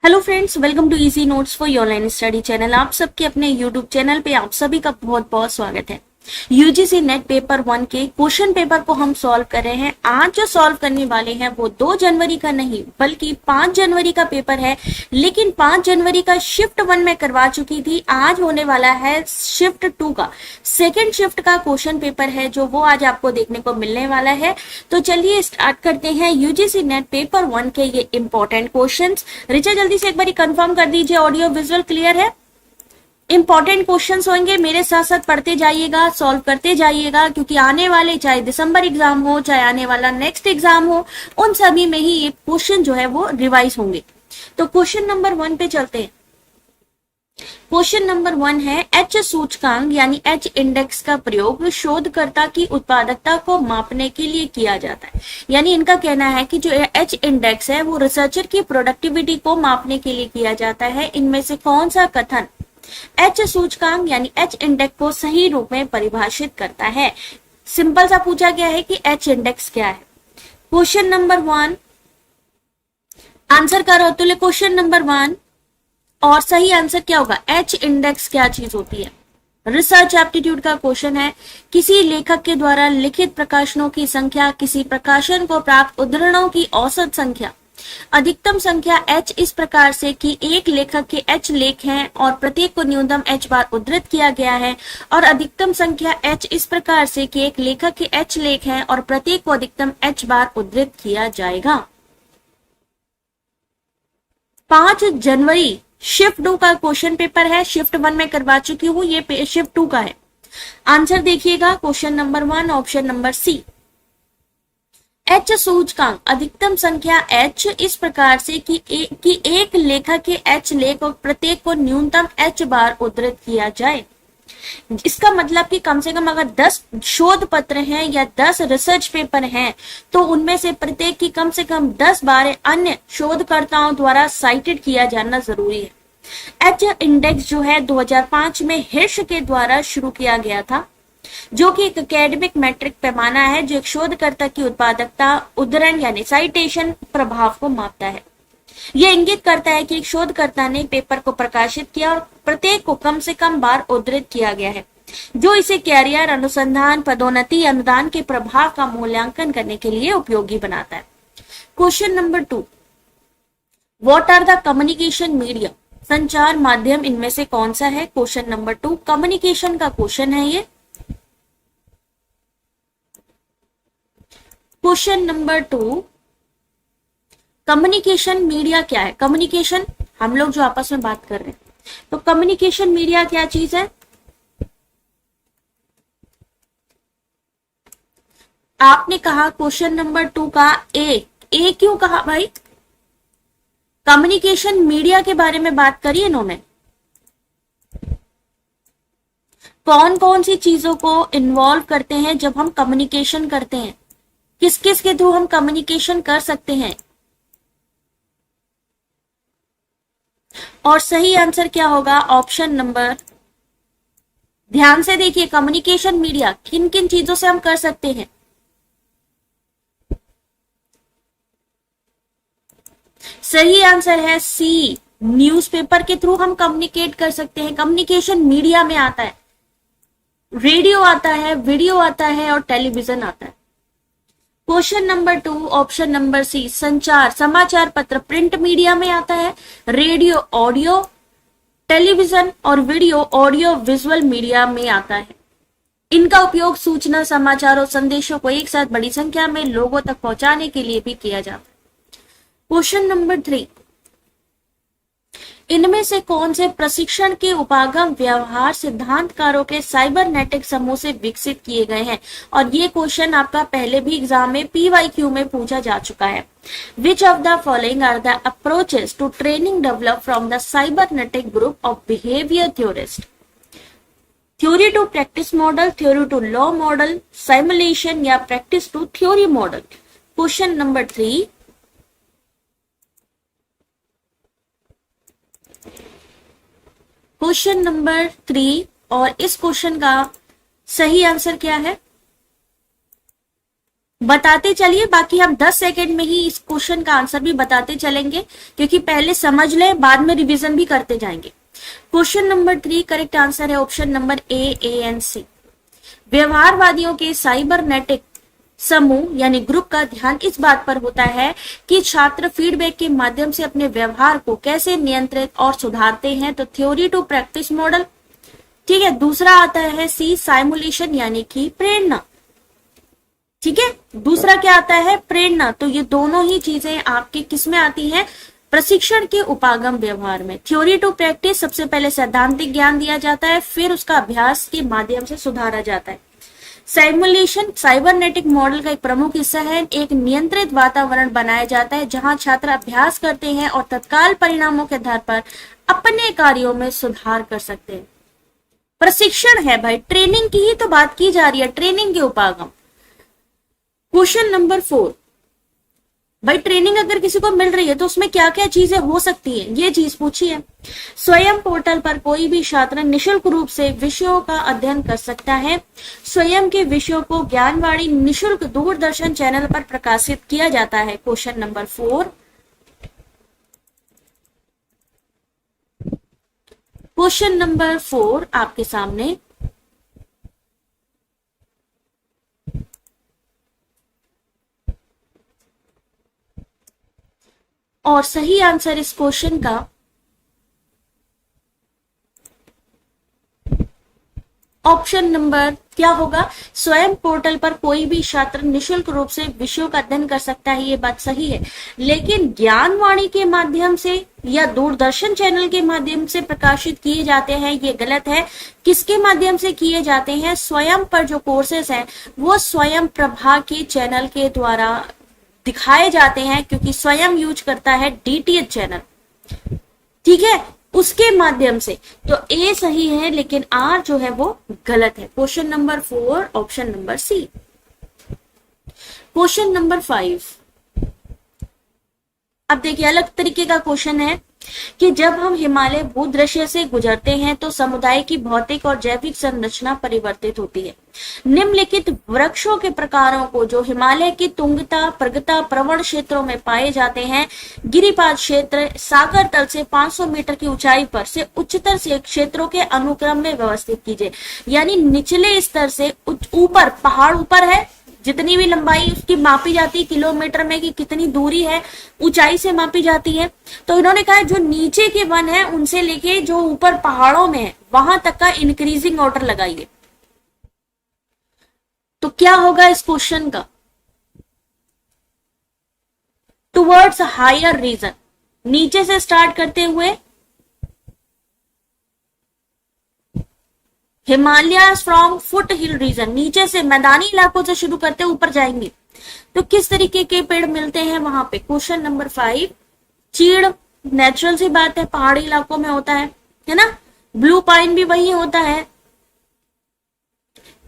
Hello friends, welcome to easy notes for your online study channel. आप सबके अपने YouTube channel पे आप सभी का बहुत बहुत स्वागत है। यूजीसी नेट पेपर 1 के क्वेश्चन पेपर को हम सॉल्व कर रहे हैं। आज जो सॉल्व करने वाले हैं वो 2 जनवरी का नहीं बल्कि 5 जनवरी का पेपर है, लेकिन 5 जनवरी का शिफ्ट 1 में करवा चुकी थी। आज होने वाला है शिफ्ट 2 का सेकेंड शिफ्ट का क्वेश्चन पेपर है, जो वो आज आपको देखने को मिलने वाला है। तो चलिए स्टार्ट करते हैं यूजीसी नेट पेपर 1 के ये इंपॉर्टेंट क्वेश्चंस। रिचा जल्दी से एक बार कंफर्म कर दीजिए ऑडियो विजुअल क्लियर है। इंपॉर्टेंट क्वेश्चंस होंगे, मेरे साथ साथ पढ़ते जाइएगा, सॉल्व करते जाइएगा, क्योंकि आने वाले चाहे दिसंबर एग्जाम हो चाहे आने वाला नेक्स्ट एग्जाम हो, उन सभी में ही ये क्वेश्चन जो है वो रिवाइज होंगे। तो क्वेश्चन नंबर 1 पे चलते हैं। क्वेश्चन नंबर 1 है, एच सूचकांक यानी एच इंडेक्स का प्रयोग शोधकर्ता की उत्पादकता को मापने के लिए किया जाता है। यानी इनका कहना है कि जो एच इंडेक्स है वो रिसर्चर की प्रोडक्टिविटी को मापने के लिए किया जाता है। इनमें से कौन सा कथन एच सूचकांक यानी एच इंडेक्स को सही रूप में परिभाषित करता है? सिंपल सा पूछा गया है कि एच इंडेक्स क्या है। क्वेश्चन नंबर 1 आंसर करो तो क्वेश्चन नंबर 1 और सही आंसर क्या होगा? एच इंडेक्स क्या चीज होती है? रिसर्च एप्टीट्यूड का क्वेश्चन है। किसी लेखक के द्वारा लिखित प्रकाशनों की संख्या, किसी प्रकाशन को प्राप्त उद्धरणों की औसत संख्या। अधिकतम संख्या h इस प्रकार से कि एक लेखक के h लेख हैं और प्रत्येक को न्यूनतम h बार उद्धृत किया गया है, और अधिकतम संख्या h इस प्रकार से कि एक लेखक के h लेख हैं और प्रत्येक को अधिकतम h बार उद्धृत किया जाएगा। 5 जनवरी शिफ्ट 2 का क्वेश्चन पेपर है। शिफ्ट 1 में करवा चुकी हूँ, ये शिफ्ट 2 का है। आंसर देखिएगा, question number 1 option number C. H सूचकांक अधिकतम संख्या h इस प्रकार से कि एक लेखक के h लेख और प्रत्येक को न्यूनतम h बार उद्धृत किया जाए। इसका मतलब कि कम से कम अगर 10 शोध पत्र हैं या 10 रिसर्च पेपर हैं तो उनमें से प्रत्येक की कम से कम 10 बार अन्य शोधकर्ताओं द्वारा साइटेड किया जाना जरूरी है। एच इंडेक्स जो है 2005 में हिर्श के द्वारा शुरू किया गया था, जो कि एक एकेडमिक मैट्रिक पैमाना है जो एक शोधकर्ता की उत्पादकता, उद्धरण यानी साइटेशन प्रभाव को मापता है। यह इंगित करता है कि एक शोधकर्ता ने पेपर को प्रकाशित किया और प्रत्येक को कम से कम बार उद्धृत किया गया है, जो इसे कैरियर, अनुसंधान, पदोन्नति, अनुदान के प्रभाव का मूल्यांकन करने के लिए उपयोगी बनाता है। Question number 2, what are the communication media? संचार माध्यम इनमें से कौन सा है? क्वेश्चन नंबर 2 कम्युनिकेशन का क्वेश्चन है ये। क्वेश्चन नंबर 2 कम्युनिकेशन मीडिया क्या है? कम्युनिकेशन हम लोग जो आपस में बात कर रहे हैं, तो कम्युनिकेशन मीडिया क्या चीज है? आपने कहा क्वेश्चन नंबर 2 का ए क्यों कहा भाई? कम्युनिकेशन मीडिया के बारे में बात करी इन्होंने। कौन कौन सी चीजों को इन्वॉल्व करते हैं जब हम कम्युनिकेशन करते हैं? किस किस के थ्रू हम कम्युनिकेशन कर सकते हैं? और सही आंसर क्या होगा? ऑप्शन नंबर, ध्यान से देखिए, कम्युनिकेशन मीडिया किन किन चीजों से हम कर सकते हैं? सही आंसर है सी, न्यूज़पेपर के थ्रू हम कम्युनिकेट कर सकते हैं। कम्युनिकेशन मीडिया में आता है, रेडियो आता है, वीडियो आता है और टेलीविजन आता है। Question number 2 option number C, संचार समाचार पत्र प्रिंट मीडिया में आता है। रेडियो ऑडियो, टेलीविजन और वीडियो ऑडियो विजुअल मीडिया में आता है। इनका उपयोग सूचना, समाचार और संदेशों को एक साथ बड़ी संख्या में लोगों तक पहुंचाने के लिए भी किया जाता है। क्वेश्चन नंबर 3, इनमें से कौन से प्रशिक्षण के उपागम व्यवहार सिद्धांतकारों के साइबरनेटिक समूह से विकसित किए गए हैं? और ये क्वेश्चन आपका पहले भी एग्जाम में PYQ में पूछा जा चुका है। Which of the following are the approaches to training develop from the cybernetic group of behaviour theorist? Theory to practice model, theory to law model, simulation या practice to theory model? Question number 3, question number 3 और इस question का सही answer क्या है? बताते चलिए, बाकी हम 10 सेकेंड में ही इस क्वेश्चन का आंसर भी बताते चलेंगे, क्योंकि पहले समझ ले, बाद में रिवीजन भी करते जाएंगे। क्वेश्चन नंबर 3 करेक्ट आंसर है ऑप्शन नंबर ए एंड सी। व्यवहारवादियों के साइबरनेटिक समूह यानी ग्रुप का ध्यान इस बात पर होता है कि छात्र फीडबैक के माध्यम से अपने व्यवहार को कैसे नियंत्रित और सुधारते हैं, तो थ्योरी टू प्रैक्टिस मॉडल। ठीक है, दूसरा आता है सी साइमुलेशन यानी कि प्रेरणा। ठीक है, दूसरा क्या आता है, प्रेरणा। तो ये दोनों ही चीजें आपके किस में आती हैं, प्रशिक्षण के उपागम व्यवहार में। थ्योरी टू प्रैक्टिस, सबसे पहले सैद्धांतिक ज्ञान दिया जाता है, फिर उसका अभ्यास के माध्यम से सुधारा जाता है। साइमुलेशन साइबरनेटिक मॉडल का एक प्रमुख हिस्सा है। एक नियंत्रित वातावरण बनाया जाता है जहां छात्र अभ्यास करते हैं और तत्काल परिणामों के आधार पर अपने कार्यों में सुधार कर सकते हैं। प्रशिक्षण है भाई, ट्रेनिंग की ही तो बात की जा रही है, ट्रेनिंग के उपागम। क्वेश्चन नंबर 4, भाई ट्रेनिंग अगर किसी को मिल रही है तो उसमें क्या क्या चीजें हो सकती है, ये चीज पूछी है। स्वयं पोर्टल पर कोई भी छात्र निशुल्क रूप से विषयों का अध्ययन कर सकता है। स्वयं के विषयों को ज्ञानवाणी निशुल्क दूरदर्शन चैनल पर प्रकाशित किया जाता है। Question number 4। क्वेश्चन नंबर 4 आपके सामने, और सही आंसर इस क्वेश्चन का ऑप्शन नंबर क्या होगा, स्वयं पोर्टल पर कोई भी छात्र निशुल्क रूप से विषयों का अध्ययन कर सकता है। ये बात सही है, लेकिन ज्ञानवाणी के माध्यम से या दूरदर्शन चैनल के माध्यम से प्रकाशित किए जाते हैं, ये गलत है। किसके माध्यम से किए जाते हैं, स्वयं पर जो कोर्सेस हैं वो स्वयं प्रभा के चैनल के द्वारा दिखाए जाते हैं, क्योंकि स्वयं यूज करता है डीटीएच चैनल। ठीक है, उसके माध्यम से। तो ए सही है, लेकिन आर जो है वो गलत है। Question number 4 option number C. Question number 5, अब देखिए अलग तरीके का क्वेश्चन है कि जब हम हिमालय भूदृश्य से गुजरते हैं तो समुदाय की भौतिक और जैविक संरचना परिवर्तित होती है। निम्नलिखित वृक्षों के प्रकारों को जो हिमालय की तुंगता प्रगता प्रवण क्षेत्रों में पाए जाते हैं, गिरिपाद क्षेत्र सागर तल से 500 मीटर की ऊंचाई पर से उच्चतर से क्षेत्रों के अनुक्रम में व्यवस्थित कीजिए। यानी निचले स्तर से ऊपर, पहाड़ ऊपर है, जितनी भी लंबाई उसकी मापी जाती है किलोमीटर में, कि कितनी दूरी है ऊंचाई से मापी जाती है। तो इन्होंने कहा जो नीचे के वन है उनसे लेके जो ऊपर पहाड़ों में है वहां तक का इंक्रीजिंग ऑर्डर लगाइए। तो क्या होगा इस क्वेश्चन का, टुवर्ड्स हायर रीजन, नीचे से स्टार्ट करते हुए Himalayas from foothill region, नीचे से मैदानी इलाकों से शुरू करते ऊपर जाएंगे। तो किस तरीके के पेड़ मिलते हैं वहां पे। क्वेश्चन नंबर 5, चीड़, नेचुरल सी बात है, पहाड़ी इलाकों में होता है ना। ब्लू पाइन भी वही होता है।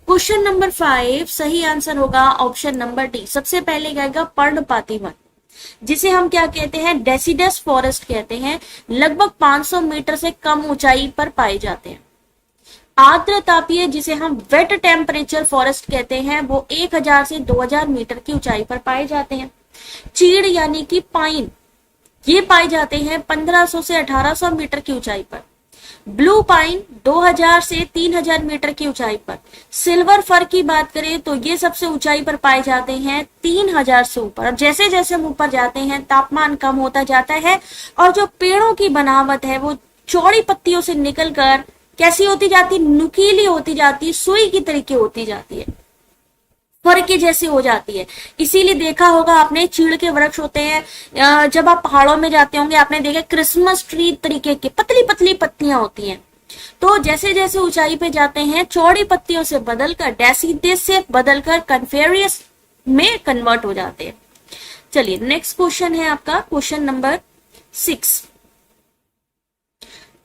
क्वेश्चन नंबर 5 सही आंसर होगा ऑप्शन नंबर डी। सबसे पहले आएगा पर्णपाती वन, जिसे हम क्या कहते हैं, डेसिडस फॉरेस्ट कहते हैं। लगभग 500 मीटर से कम ऊंचाई पर पाए जाते हैं। आर्द्र तापीय, जिसे हम वेट टेम्परेचर फॉरेस्ट कहते हैं, वो 1000 से 2000 मीटर की ऊंचाई पर पाए जाते हैं। चीड़ यानी कि पाइन, ये पाए जाते हैं 1500 से 1800 मीटर की ऊंचाई पर। ब्लू पाइन 2000 से 3000 मीटर की ऊंचाई पर। सिल्वर फर की बात करें तो ये सबसे ऊंचाई पर पाए जाते हैं 3000 से ऊपर। और जैसे जैसे हम ऊपर जाते हैं तापमान कम होता जाता है, और जो पेड़ों की बनावट है वो चौड़ी पत्तियों से निकलकर कैसी होती जाती, नुकीली होती जाती, सुई की तरीके होती जाती है, फर के जैसी हो जाती है। इसीलिए देखा होगा आपने, चीड़ के वृक्ष होते हैं, जब आप पहाड़ों में जाते होंगे आपने देखा क्रिसमस ट्री तरीके की पतली पतली पत्तियां होती हैं। तो जैसे जैसे ऊंचाई पे जाते हैं चौड़ी पत्तियों से बदलकर डेसिडस से बदलकर कन्फेरियस में कन्वर्ट हो जाते हैं। चलिए नेक्स्ट क्वेश्चन है आपका क्वेश्चन नंबर 6।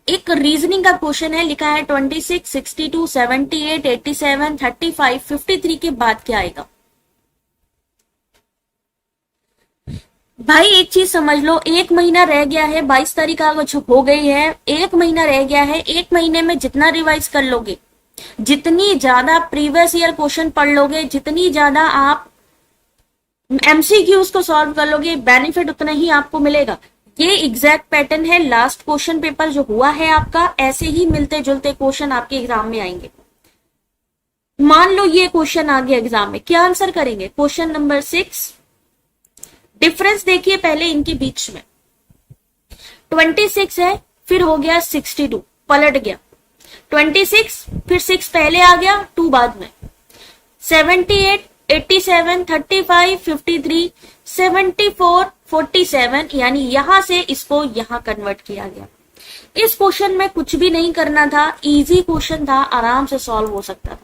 एक रीजनिंग का क्वेश्चन है, लिखा है 26, 62, 78, 87, 35, 53 के बाद क्या आएगा। भाई एक चीज समझ लो, एक महीना रह गया है, 22 तारीख आज हो गई है, एक महीना रह गया है। एक महीने में जितना रिवाइज कर लोगे, जितनी ज्यादा प्रीवियस ईयर क्वेश्चन पढ़ लोगे, जितनी ज्यादा आप एमसीक्यूज को सॉल्व कर लोगे, बेनिफिट उतना ही आपको मिलेगा। ये एग्जैक्ट पैटर्न है लास्ट क्वेश्चन पेपर जो हुआ है आपका, ऐसे ही मिलते जुलते क्वेश्चन आपके एग्जाम में आएंगे। मान लो ये क्वेश्चन आ गया एग्जाम में, क्या आंसर करेंगे? क्वेश्चन नंबर 6, डिफरेंस देखिए पहले इनके बीच में, 26 है, फिर हो गया 62, पलट गया 26, फिर 6 पहले आ गया, 2 बाद में, 78, 87, 35, 53, 74, 47, यानी यहां से इसको यहां कन्वर्ट किया गया। इस क्वेश्चन में कुछ भी नहीं करना था, इजी क्वेश्चन था, आराम से सॉल्व हो सकता था,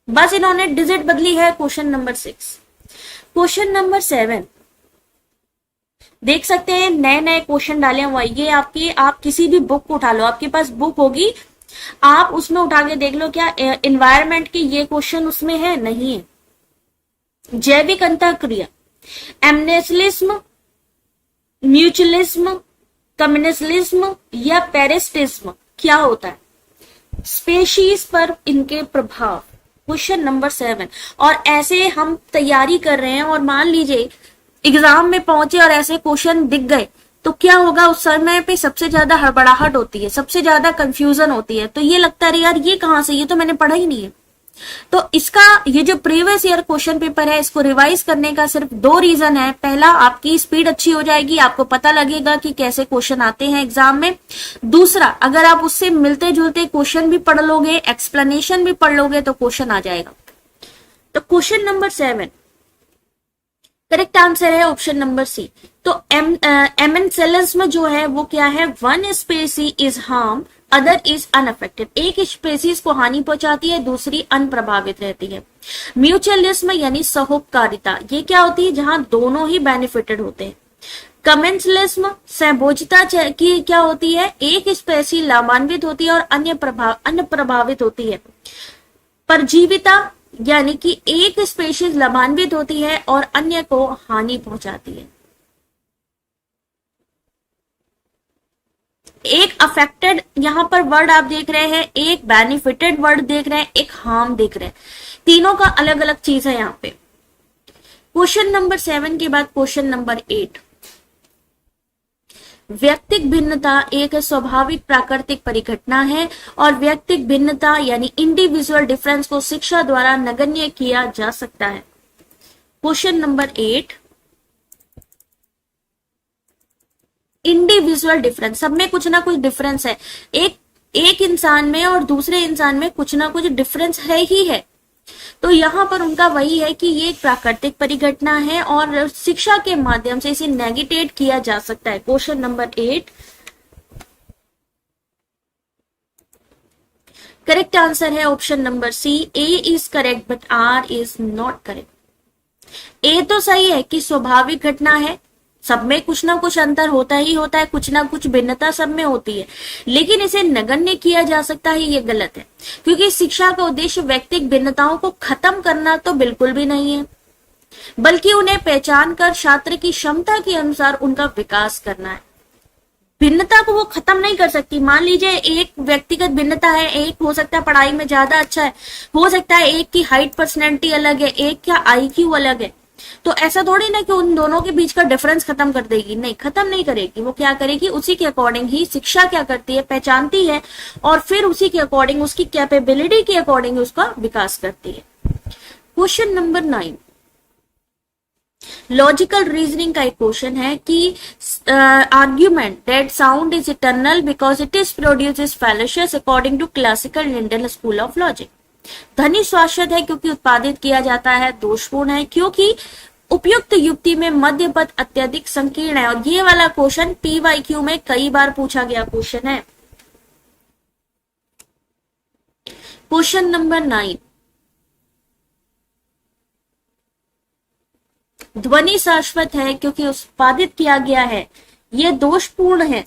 बस इन्होंने डिजिट बदली है। क्वेश्चन नंबर 6, क्वेश्चन नंबर 7 देख सकते हैं, नए नए क्वेश्चन डाले हुए। ये आपकी, आप किसी भी बुक को उठा लो, आपके पास बुक होगी, आप उसमें उठा के देख लो, क्या एनवायरमेंट के ये क्वेश्चन उसमें है? नहीं है। जैविक अंतःक्रिया, एमनेसलिज्म, म्यूचुअलिज्म, कम्युनिस्लिज्म या पेरिस्टिज्म क्या होता है? स्पेशीज पर इनके प्रभाव, क्वेश्चन नंबर 7। और ऐसे हम तैयारी कर रहे हैं और मान लीजिए एग्जाम में पहुंचे और ऐसे क्वेश्चन दिख गए तो क्या होगा? उस समय पे सबसे ज्यादा हड़बड़ाहट होती है, सबसे ज्यादा कंफ्यूजन होती है, तो ये लगता है यार ये कहां से, ये तो मैंने पढ़ा ही नहीं है। तो इसका ये जो प्रीवियस ईयर क्वेश्चन पेपर है, इसको रिवाइज करने का सिर्फ 2 रीजन है। पहला, आपकी स्पीड अच्छी हो जाएगी, आपको पता लगेगा कि कैसे क्वेश्चन आते हैं एग्जाम में। दूसरा, अगर आप उससे मिलते जुलते क्वेश्चन भी पढ़ लोगे, एक्सप्लेनेशन भी पढ़ लोगे, तो क्वेश्चन आ जाएगा। तो क्वेश्चन नंबर 7 करेक्ट आंसर है ऑप्शन नंबर सी। तो एमेंसेलिज्म जो है वो क्या है? One species is harm, other is unaffected. एक स्पेसीज को हानि पहुंचाती है, दूसरी अनप्रभावित रहती है। म्यूचुअलिज्म यानी सहोपकारिता, ये क्या होती है? जहां दोनों ही बेनिफिटेड होते हैं। कमेंसलिज्म सहभोजता की क्या होती है? एक स्पेसी लाभान्वित होती है और अन्य प्रभावित होती है। परजीविता यानी कि एक स्पेशीज लाभान्वित होती है और अन्य को हानि पहुंचाती है। एक अफेक्टेड यहां पर वर्ड आप देख रहे हैं, एक बेनिफिटेड वर्ड देख रहे हैं, एक हार्म देख रहे हैं, तीनों का अलग अलग चीज है यहां पे। क्वेश्चन नंबर 7 के बाद क्वेश्चन नंबर 8, व्यक्तिक भिन्नता एक स्वाभाविक प्राकृतिक परिघटना है और व्यक्तिक भिन्नता यानी इंडिविजुअल डिफरेंस को शिक्षा द्वारा नगण्य किया जा सकता है। क्वेश्चन नंबर 8, इंडिविजुअल डिफरेंस, सब में कुछ ना कुछ डिफरेंस है। एक इंसान में और दूसरे इंसान में कुछ ना कुछ डिफरेंस है ही है। तो यहां पर उनका वही है कि ये एक प्राकृतिक परिघटना है और शिक्षा के माध्यम से इसे नेगेटेट किया जा सकता है। क्वेश्चन नंबर 8 करेक्ट आंसर है option number C. A is correct but R is not correct. A तो सही है कि स्वाभाविक घटना है, सब में कुछ ना कुछ अंतर होता ही होता है, कुछ ना कुछ भिन्नता सब में होती है, लेकिन इसे नगण्य किया जा सकता है, ये गलत है। क्योंकि शिक्षा का उद्देश्य व्यक्तिगत भिन्नताओं को खत्म करना तो बिल्कुल भी नहीं है, बल्कि उन्हें पहचान कर छात्र की क्षमता के अनुसार उनका विकास करना है। भिन्नता को वो खत्म नहीं कर सकती। मान लीजिए एक व्यक्तिगत भिन्नता है, एक हो सकता है पढ़ाई में ज्यादा अच्छा है, हो सकता है एक की हाइट पर्सनैलिटी अलग है, एक का IQ अलग है, तो ऐसा थोड़ी ना कि उन दोनों के बीच का डिफरेंस खत्म कर देगी, नहीं, खत्म नहीं करेगी। वो क्या करेगी, उसी के अकॉर्डिंग ही शिक्षा क्या करती है, पहचानती है और फिर उसी के अकॉर्डिंग, उसकी कैपेबिलिटी के अकॉर्डिंग उसका विकास करती है। क्वेश्चन नंबर 9 लॉजिकल रीजनिंग का एक क्वेश्चन है कि argument that sound is eternal because it is produces fallacious according to classical Indian school of logic. ध्वनि शाश्वत है क्योंकि उत्पादित किया जाता है, दोषपूर्ण है क्योंकि उपयुक्त युक्ति में मध्य पद अत्यधिक संकीर्ण है। और ये वाला क्वेश्चन PYQ में कई बार पूछा गया क्वेश्चन है। क्वेश्चन नंबर 9 ध्वनि शाश्वत है क्योंकि उत्पादित किया गया है, ये दोषपूर्ण है।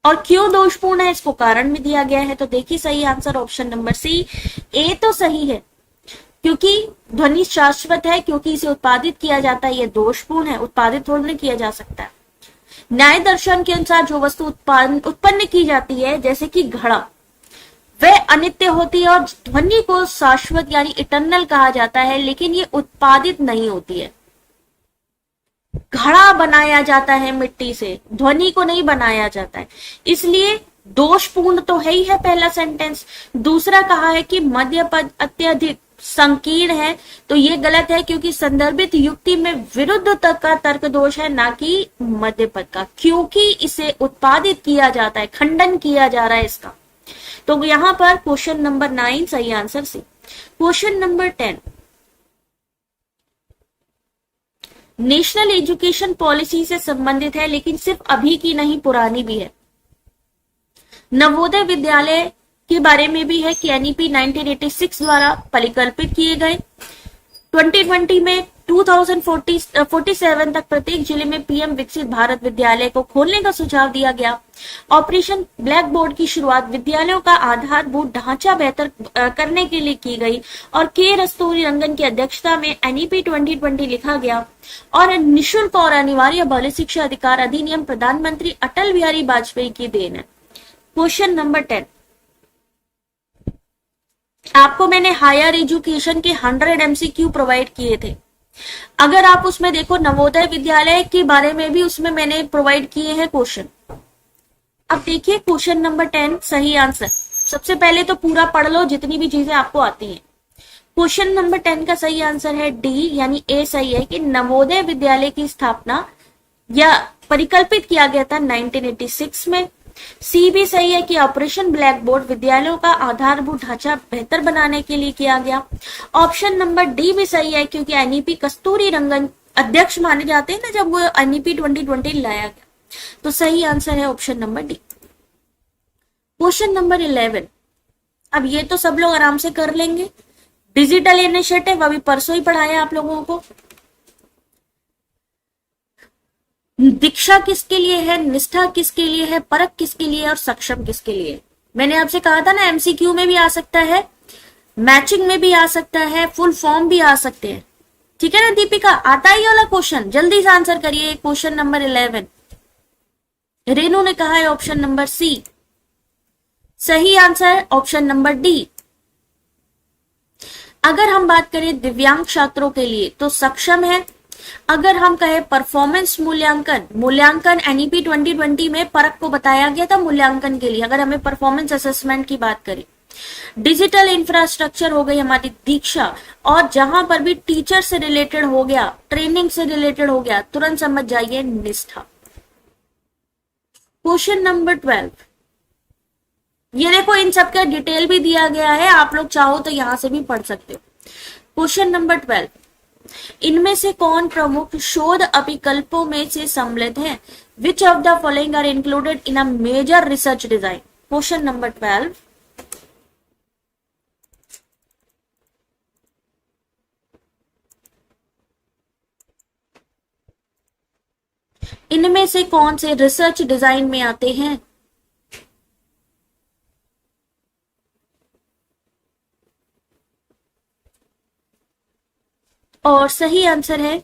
और क्यों दोषपूर्ण है, इसको कारण भी दिया गया है। तो देखिए सही आंसर ऑप्शन नंबर सी। ए तो सही है क्योंकि ध्वनि शाश्वत है, क्योंकि इसे उत्पादित किया जाता है, ये दोषपूर्ण है, उत्पादित थोड़ा नहीं किया जा सकता। न्याय दर्शन के अनुसार जो वस्तु उत्पन्न की जाती है, जैसे कि घड़ा, वह अनित्य होती है और ध्वनि को शाश्वत यानी इटर्नल कहा जाता है, लेकिन ये उत्पादित नहीं होती है। घड़ा बनाया जाता है मिट्टी से, ध्वनि को नहीं बनाया जाता है, इसलिए दोषपूर्ण तो है ही है पहला सेंटेंस। दूसरा कहा है कि मध्य पद अत्यधिक संकीर्ण है, तो ये गलत है क्योंकि संदर्भित युक्ति में विरुद्ध तक का तर्क दोष है, ना कि मध्य पद का, क्योंकि इसे उत्पादित किया जाता है, खंडन किया जा रहा है इसका। तो यहां पर क्वेश्चन नंबर 9 सही answer C. Question number 10, national education policy से संबंधित है, लेकिन सिर्फ अभी की नहीं पुरानी भी है। नवोदय विद्यालय के बारे में भी है कि एनईपी 1986 द्वारा परिकल्पित किए गए। 2020 में 2047 तक प्रत्येक जिले में पीएम विकसित भारत विद्यालय को खोलने का सुझाव दिया गया। ऑपरेशन ब्लैक बोर्ड की शुरुआत विद्यालयों का आधारभूत ढांचा बेहतर करने के लिए की गई और के कस्तूरी रंगन की अध्यक्षता में एनईपी 2020 लिखा गया। और निःशुल्क और अनिवार्य बाल शिक्षा अधिकार अधिनियम प्रधानमंत्री अटल बिहारी वाजपेयी की देन है। क्वेश्चन नंबर 10, आपको मैंने हायर एजुकेशन के 100 एमसीक्यू प्रोवाइड किए थे। अगर आप उसमें देखो नवोदय विद्यालय के बारे में भी उसमें मैंने प्रोवाइड किए हैं क्वेश्चन। अब देखिए क्वेश्चन नंबर 10 सही आंसर। सबसे पहले तो पूरा पढ़ लो जितनी भी चीजें आपको आती हैं। क्वेश्चन नंबर 10 का सही आंसर है डी यानी ए सही है कि नवोदय विद्यालय की स्थापना या परिकल्पित किया गया था 1986 में। सी भी सही है कि ऑपरेशन ब्लैक बोर्ड विद्यालयों का आधारभूत ढांचा बेहतर बनाने के लिए किया गया। ऑप्शन नंबर डी भी सही है क्योंकि एनईपी कस्तूरी रंगन अध्यक्ष माने जाते हैं ना जब वो एनईपी 2020 लाया गया, तो सही आंसर है option number D. Question number 11, अब ये तो सब लोग आराम से कर लेंगे। डिजिटल इनिशिएटिव अभी परसों ही पढ़ाया आप लोगों को। दीक्षा किसके लिए है, निष्ठा किसके लिए है, परख किसके लिए और सक्षम किसके लिए। मैंने आपसे कहा था ना एमसीक्यू में भी आ सकता है, मैचिंग में भी आ सकता है, फुल फॉर्म भी आ सकते हैं। ठीक है ना दीपिका, आता ही वाला क्वेश्चन, जल्दी से आंसर करिए। क्वेश्चन नंबर 11 रेनू ने कहा है ऑप्शन नंबर सी। सही आंसर ऑप्शन नंबर डी। अगर हम बात करें दिव्यांग छात्रों के लिए तो सक्षम है। अगर हम कहें परफॉर्मेंस मूल्यांकन एनईपी 2020 में परख को बताया गया था मूल्यांकन के लिए। अगर हमें परफॉर्मेंस असेसमेंट की बात करें, डिजिटल इंफ्रास्ट्रक्चर हो गई हमारी दीक्षा, और जहां पर भी टीचर से रिलेटेड हो गया, ट्रेनिंग से रिलेटेड हो गया, तुरंत समझ जाइए निष्ठा। क्वेश्चन नंबर 12, ये देखो इन सब का डिटेल भी दिया गया है, आप लोग चाहो तो यहां से भी पढ़ सकते हो। क्वेश्चन नंबर 12, इनमें से कौन प्रमुख शोध अभिकल्पों में से सम्मिलित है? Which of the following are included in a major research design? Question number 12, इनमें से कौन से रिसर्च डिजाइन में आते हैं? और सही आंसर है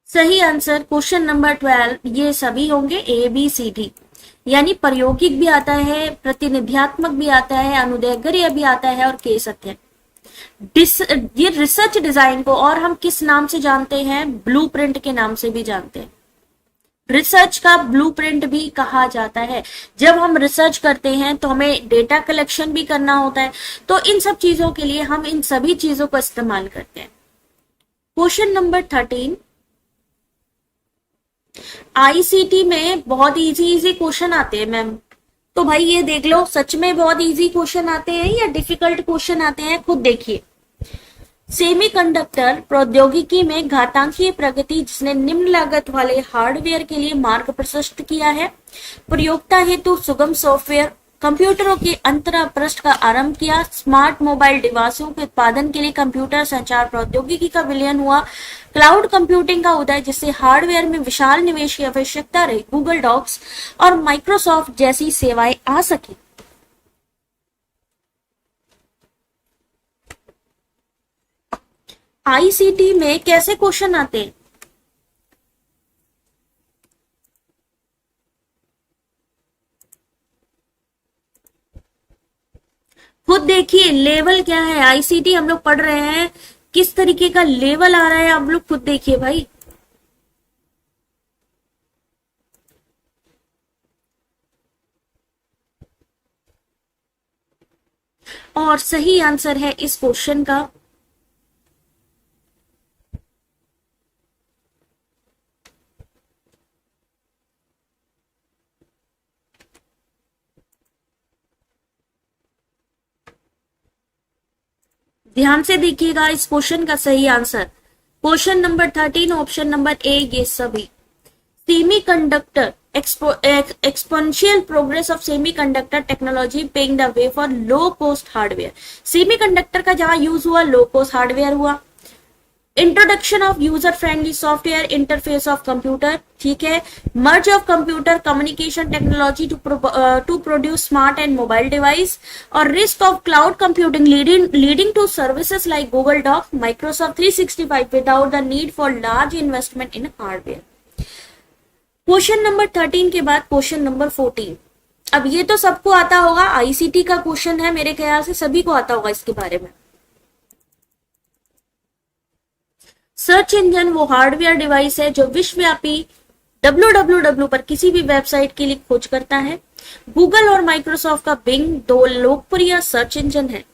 सही आंसर क्वेश्चन नंबर 12 ये सभी होंगे ए बी सी डी, यानी प्रायोगिक भी आता है, प्रतिनिध्यात्मक भी आता है, अनुदैर्घ्य भी आता है और केस अध्ययन। ये रिसर्च डिजाइन को और हम किस नाम से जानते हैं? ब्लूप्रिंट के नाम से भी जानते हैं। रिसर्च का ब्लूप्रिंट भी कहा जाता है। जब हम रिसर्च करते हैं तो हमें डेटा कलेक्शन भी करना होता है, तो इन सब चीजों के लिए हम इन सभी चीजों का इस्तेमाल करते हैं। क्वेश्चन नंबर 13, आईसीटी में बहुत इजी क्वेश्चन आते हैं मैम, तो भाई ये देख लो सच में बहुत इजी क्वेश्चन आते हैं या डिफिकल्ट क्वेश्चन आते हैं, खुद देखिए। सेमीकंडक्टर प्रौद्योगिकी में घातांकीय प्रगति जिसने निम्न लागत वाले हार्डवेयर के लिए मार्ग प्रशस्त किया है। प्रयोक्ता हेतु सुगम सॉफ्टवेयर, कंप्यूटरों के अंतरा पृष्ठ का आरंभ किया। स्मार्ट मोबाइल डिवाइसों के उत्पादन के लिए कंप्यूटर संचार प्रौद्योगिकी का विलयन हुआ। क्लाउड कंप्यूटिंग का उदय जिससे हार्डवेयर में विशाल निवेश की आवश्यकता रही। गूगल डॉक्स और माइक्रोसॉफ्ट जैसी सेवाएं आ सकी। आईसीटी में कैसे क्वेश्चन आते हैं? खुद देखिए लेवल क्या है, आईसीटी हम लोग पढ़ रहे हैं, किस तरीके का लेवल आ रहा है आप लोग खुद देखिए भाई। और सही आंसर है इस क्वेश्चन का ध्यान से देखिएगा इस क्वेश्चन का सही answer, question number 13 option number ए ये सभी। Semiconductor exponential progress of semiconductor technology paving the way for low cost hardware। Semiconductor का जहां यूज हुआ लो कॉस्ट हार्डवेयर हुआ। Introduction of user friendly software interface of computer, ठीक है। Merge of computer communication technology to produce smart and mobile device. और risk of cloud computing leading to services like Google doc, Microsoft 365 without the need for large investment in hardware. Question number 13 के बाद question number 14। अब ये तो सबको आता होगा, ICT का क्वेश्चन है, मेरे ख्याल से सभी को आता होगा इसके बारे में। सर्च इंजन वो हार्डवेयर डिवाइस है जो विश्वव्यापी www पर किसी भी वेबसाइट के लिए खोज करता है। गूगल और माइक्रोसॉफ्ट का बिंग दो लोकप्रिय सर्च इंजन है।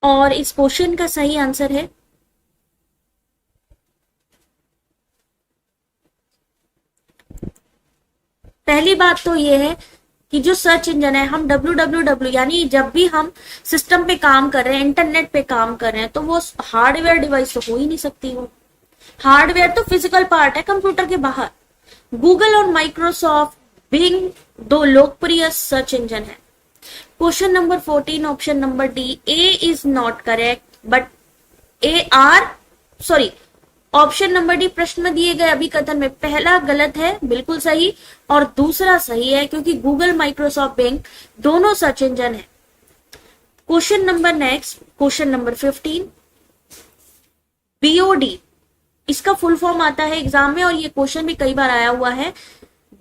और इस क्वेश्चन का सही आंसर है पहली बात तो ये है कि जो सर्च इंजन है, हम www यानी जब भी हम सिस्टम पे काम कर रहे हैं, इंटरनेट पे काम कर रहे हैं, तो वो हार्डवेयर डिवाइस तो हो ही नहीं सकती। वो हार्डवेयर तो फिजिकल पार्ट है कंप्यूटर के बाहर। गूगल और माइक्रोसॉफ्ट बिंग दो लोकप्रिय सर्च इंजन है। Question number 14 option number D A is not correct but A R sorry option number D प्रश्न में दिए गए अभी कथन में पहला गलत है, बिल्कुल सही, और दूसरा सही है क्योंकि गूगल माइक्रोसॉफ्ट बिंग दोनों सर्च इंजन है। Question number next question number 15। BOD इसका फुल फॉर्म आता है एग्जाम में और ये क्वेश्चन भी कई बार आया हुआ है।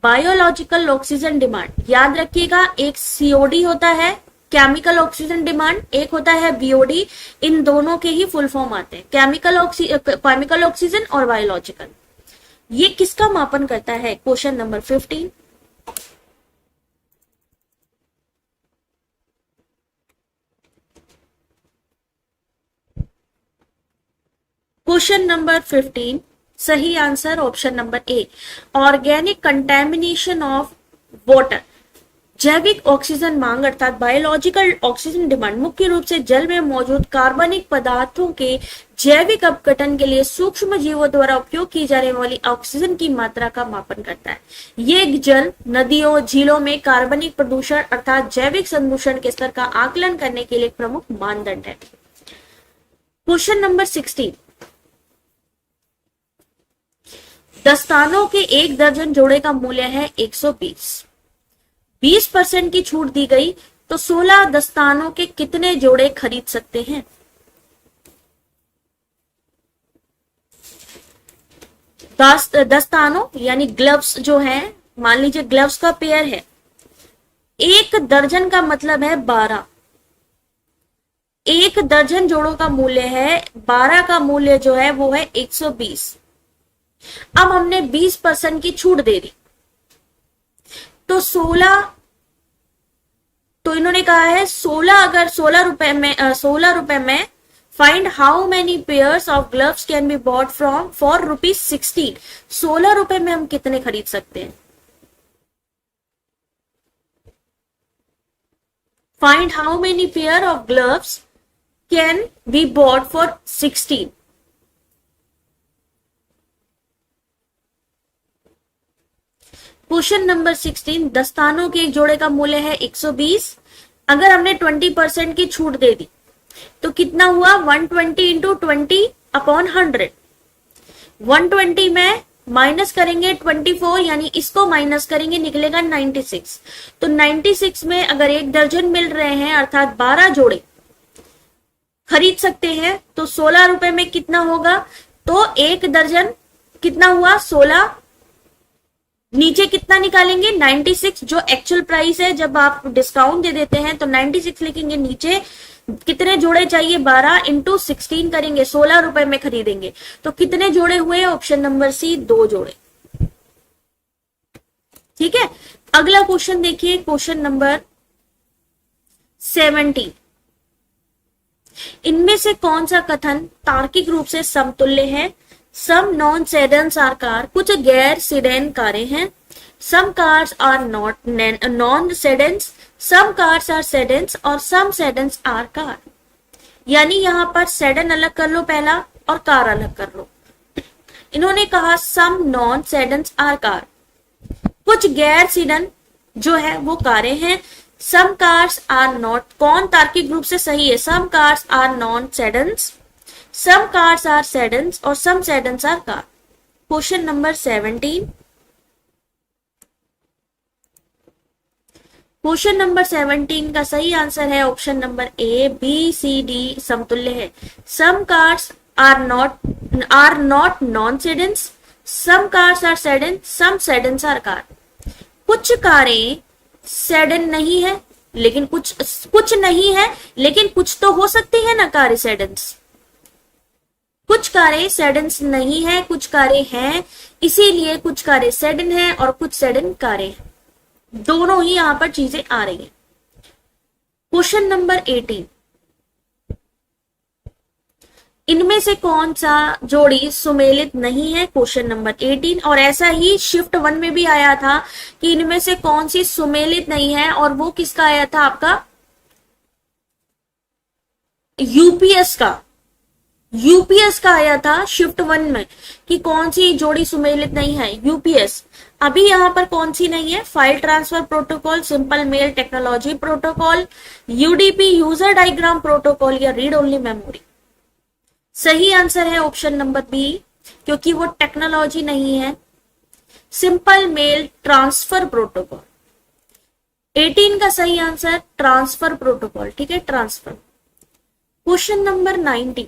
बायोलॉजिकल ऑक्सीजन डिमांड, याद रखिएगा, एक सीओडी होता है केमिकल ऑक्सीजन डिमांड, एक होता है बीओडी, इन दोनों के ही फुल फॉर्म आते हैं, केमिकल ऑक्सीजन और बायोलॉजिकल। ये किसका मापन करता है? Question number 15। क्वेश्चन नंबर 15 सही answer option number A, organic contamination of water. जैविक ऑक्सीजन मांग अर्थात बायोलॉजिकल ऑक्सीजन डिमांड मुख्य रूप से जल में मौजूद कार्बनिक पदार्थों के जैविक अपघटन के लिए सूक्ष्म जीवों द्वारा उपयोग की जाने वाली ऑक्सीजन की मात्रा का मापन करता है। ये जल नदियों झीलों में कार्बनिक प्रदूषण अर्थात जैविक संदूषण के स्तर का आकलन करने के लिए प्रमुख मानदंड है। Question number 16। दस्तानों के एक दर्जन जोड़े का मूल्य है 120। 20% की छूट दी गई तो 16 दस्तानों के कितने जोड़े खरीद सकते हैं? दस्तानों यानी ग्लव्स जो है, मान लीजिए ग्लव्स का पेयर है, एक दर्जन का मतलब है 12। एक दर्जन जोड़ों का मूल्य है 12 का मूल्य जो है वो है 120। अब हमने 20% की छूट दे दी तो 16, तो इन्होंने कहा है 16, अगर 16 रुपए में find how many pairs of gloves can be bought from for ₹16। 16 रुपए में हम कितने खरीद सकते हैं? Find how many pair of gloves can be bought for 16। Question number 16। दस्तानों के एक जोड़े का मूल्य है 120। अगर हमने 20% की छूट दे दी तो कितना हुआ 120 इंटू 20/100। 120 में माइनस करेंगे 24, यानी इसको माइनस करेंगे निकलेगा 96। तो 96 में अगर 1 दर्जन मिल रहे हैं अर्थात 12 जोड़े खरीद सकते हैं, तो 16 रुपए में कितना होगा, तो 1 दर्जन कितना हुआ 16, नीचे कितना निकालेंगे 96 जो एक्चुअल प्राइस है। जब आप डिस्काउंट दे देते हैं तो 96 लिखेंगे, नीचे कितने जोड़े चाहिए 12 इंटू 16 करेंगे, 16 रुपए में खरीदेंगे। तो कितने जोड़े हुए, ऑप्शन नंबर सी 2 जोड़े। ठीक है, अगला क्वेश्चन देखिए, क्वेश्चन नंबर 17। इनमें से कौन सा कथन तार्किक रूप से समतुल्य है। Some non sedans are car, कुछ गैर सीडेन कारें हैं। Some cars are not non sedans, some cars are sedans और सम सेडेन्स आर कार। यानी यहां पर सेडन अलग कर लो पहला और कार अलग कर लो। इन्होंने कहा सम नॉन सेडेन्स आर कार, कुछ गैर सीडन जो है वो कारें हैं। सम कार्स आर नॉट, कौन तार्किक रूप से सही है, some cars are non sedans, some cars are sedans और some sedans are car. Question number 17। Question number 17 का सही आंसर है option number A, B C D समतुल्य है। Some cars are not non sedans, some cars are sedan, some sedans are car. कुछ कारें sedan नहीं है, लेकिन कुछ नहीं है, लेकिन कुछ तो हो सकती है ना कारें सेडेन्स। कुछ कारें सेडेन्स नहीं है, कुछ कारें हैं, इसीलिए कुछ कारें सेडन है और कुछ सेडन कारें हैं। दोनों ही यहां पर चीजें आ रही हैं। Question number 18। इनमें से कौन सा जोड़ी सुमेलित नहीं है, क्वेश्चन नंबर 18। और ऐसा ही शिफ्ट 1 में भी आया था कि इनमें से कौन सी सुमेलित नहीं है, और वो किसका आया था, आपका यूपीएस का आया था शिफ्ट 1 में कि कौन सी जोड़ी सुमेलित नहीं है, यूपीएस। अभी यहां पर कौन सी नहीं है, file transfer protocol, simple mail technology protocol, UDP user diagram protocol या रीड ओनली मेमोरी। सही आंसर है ऑप्शन नंबर बी, क्योंकि वो टेक्नोलॉजी नहीं है, सिंपल मेल ट्रांसफर प्रोटोकॉल। 18 का सही आंसर ट्रांसफर प्रोटोकॉल। ठीक है, ट्रांसफर। Question number 19।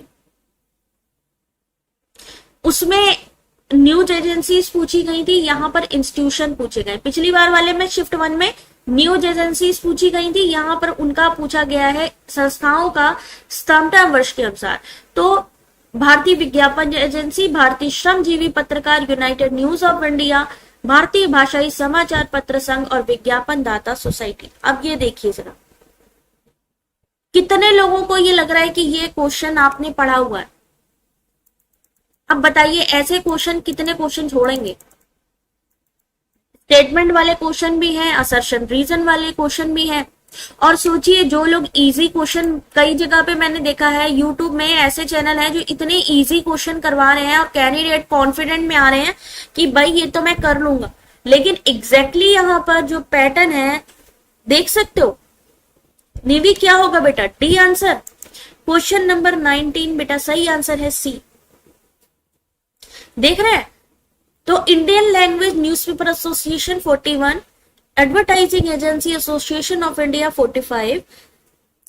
उसमें न्यूज एजेंसीज पूछी गई थी, यहां पर इंस्टीट्यूशन पूछे गए। पिछली बार वाले में शिफ्ट 1 में न्यूज एजेंसीज पूछी गई थी, यहां पर उनका पूछा गया है संस्थाओं का स्थापना वर्ष के अनुसार। तो भारतीय विज्ञापन एजेंसी, भारतीय श्रमजीवी पत्रकार यूनाइटेड न्यूज ऑफ इंडिया, भारतीय भाषाई समाचार पत्र संघ और विज्ञापन दाता सोसाइटी। अब ये देखिए जरा, कितने लोगों को ये लग रहा है कि ये क्वेश्चन आपने पढ़ा हुआ है। अब बताइए ऐसे क्वेश्चन कितने क्वेश्चन छोड़ेंगे। स्टेटमेंट वाले क्वेश्चन भी हैं, असर्शन रीजन वाले क्वेश्चन भी हैं। और सोचिए जो लोग इजी क्वेश्चन, कई जगह पे मैंने देखा है यूट्यूब में ऐसे चैनल हैं जो इतने इजी क्वेश्चन करवा रहे हैं और कैंडिडेट कॉन्फिडेंट में आ रहे हैं कि भाई ये तो मैं कर लूंगा, लेकिन एग्जैक्टली यहाँ पर जो पैटर्न है देख सकते हो। निवी क्या होगा बेटा, डी आंसर। क्वेश्चन नंबर 19 बेटा सही आंसर है सी। देख रहे हैं, तो Indian language newspaper association 41, advertising agency association of India 45,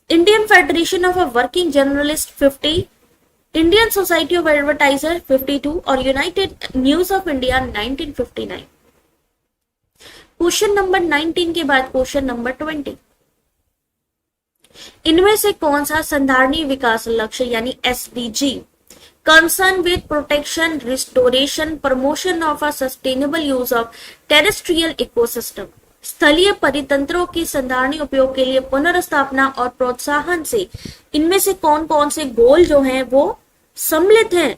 Indian federation of working journalist 50, Indian society of advertiser 52 और United news of India 1959। Question number 19 के बाद क्वेश्चन नंबर 20। इनमें से कौन सा संधारणीय विकास लक्ष्य यानी SDG concerned with protection, restoration, promotion of a sustainable use of terrestrial ecosystem, स्थलीय परितंत्रों की संधारणीय उपयोग के लिए पुनर्स्थापना और प्रोत्साहन से इनमें से कौन कौन से गोल जो हैं वो सम्मिलित हैं।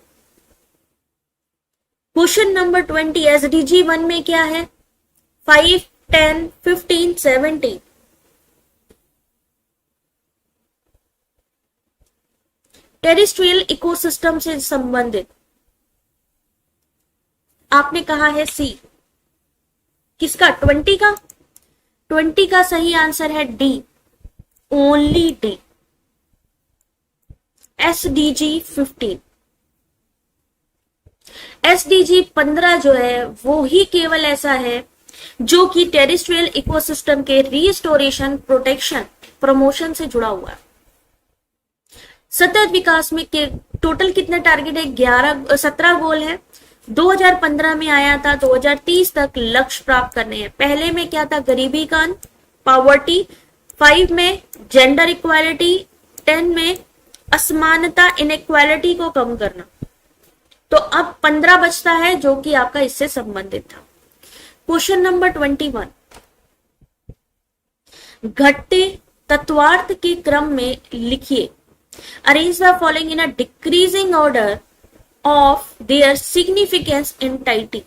क्वेश्चन नंबर 20 एसडीजी 1 में क्या है, 5, 10, 15, 17। टेरिस्ट्रियल इकोसिस्टम से संबंधित आपने कहा है सी। किसका, 20 का? 20 का सही आंसर है D, only D. SDG 15। SDG 15 जो है वो ही केवल ऐसा है जो कि टेरिस्ट्रियल इकोसिस्टम के रिस्टोरेशन, प्रोटेक्शन, प्रमोशन से जुड़ा हुआ है। सतत विकास में के टोटल कितने टारगेट है? 17 गोल है। 2015 में आया था 2030 तक लक्ष्य प्राप्त करने हैं। पहले में क्या था? गरीबी का अंत, पॉवर्टी। 5 में जेंडर इक्वालिटी। 10 में असमानता, इनइक्वालिटी को कम करना। तो अब 15 बचता है जो कि आपका इससे संबंधित था। क्वेश्चन नंबर 21, घटते तत्वार्थ के क्रम में लिखिए। Arrange the following in a decreasing order of their significance in टाइटी।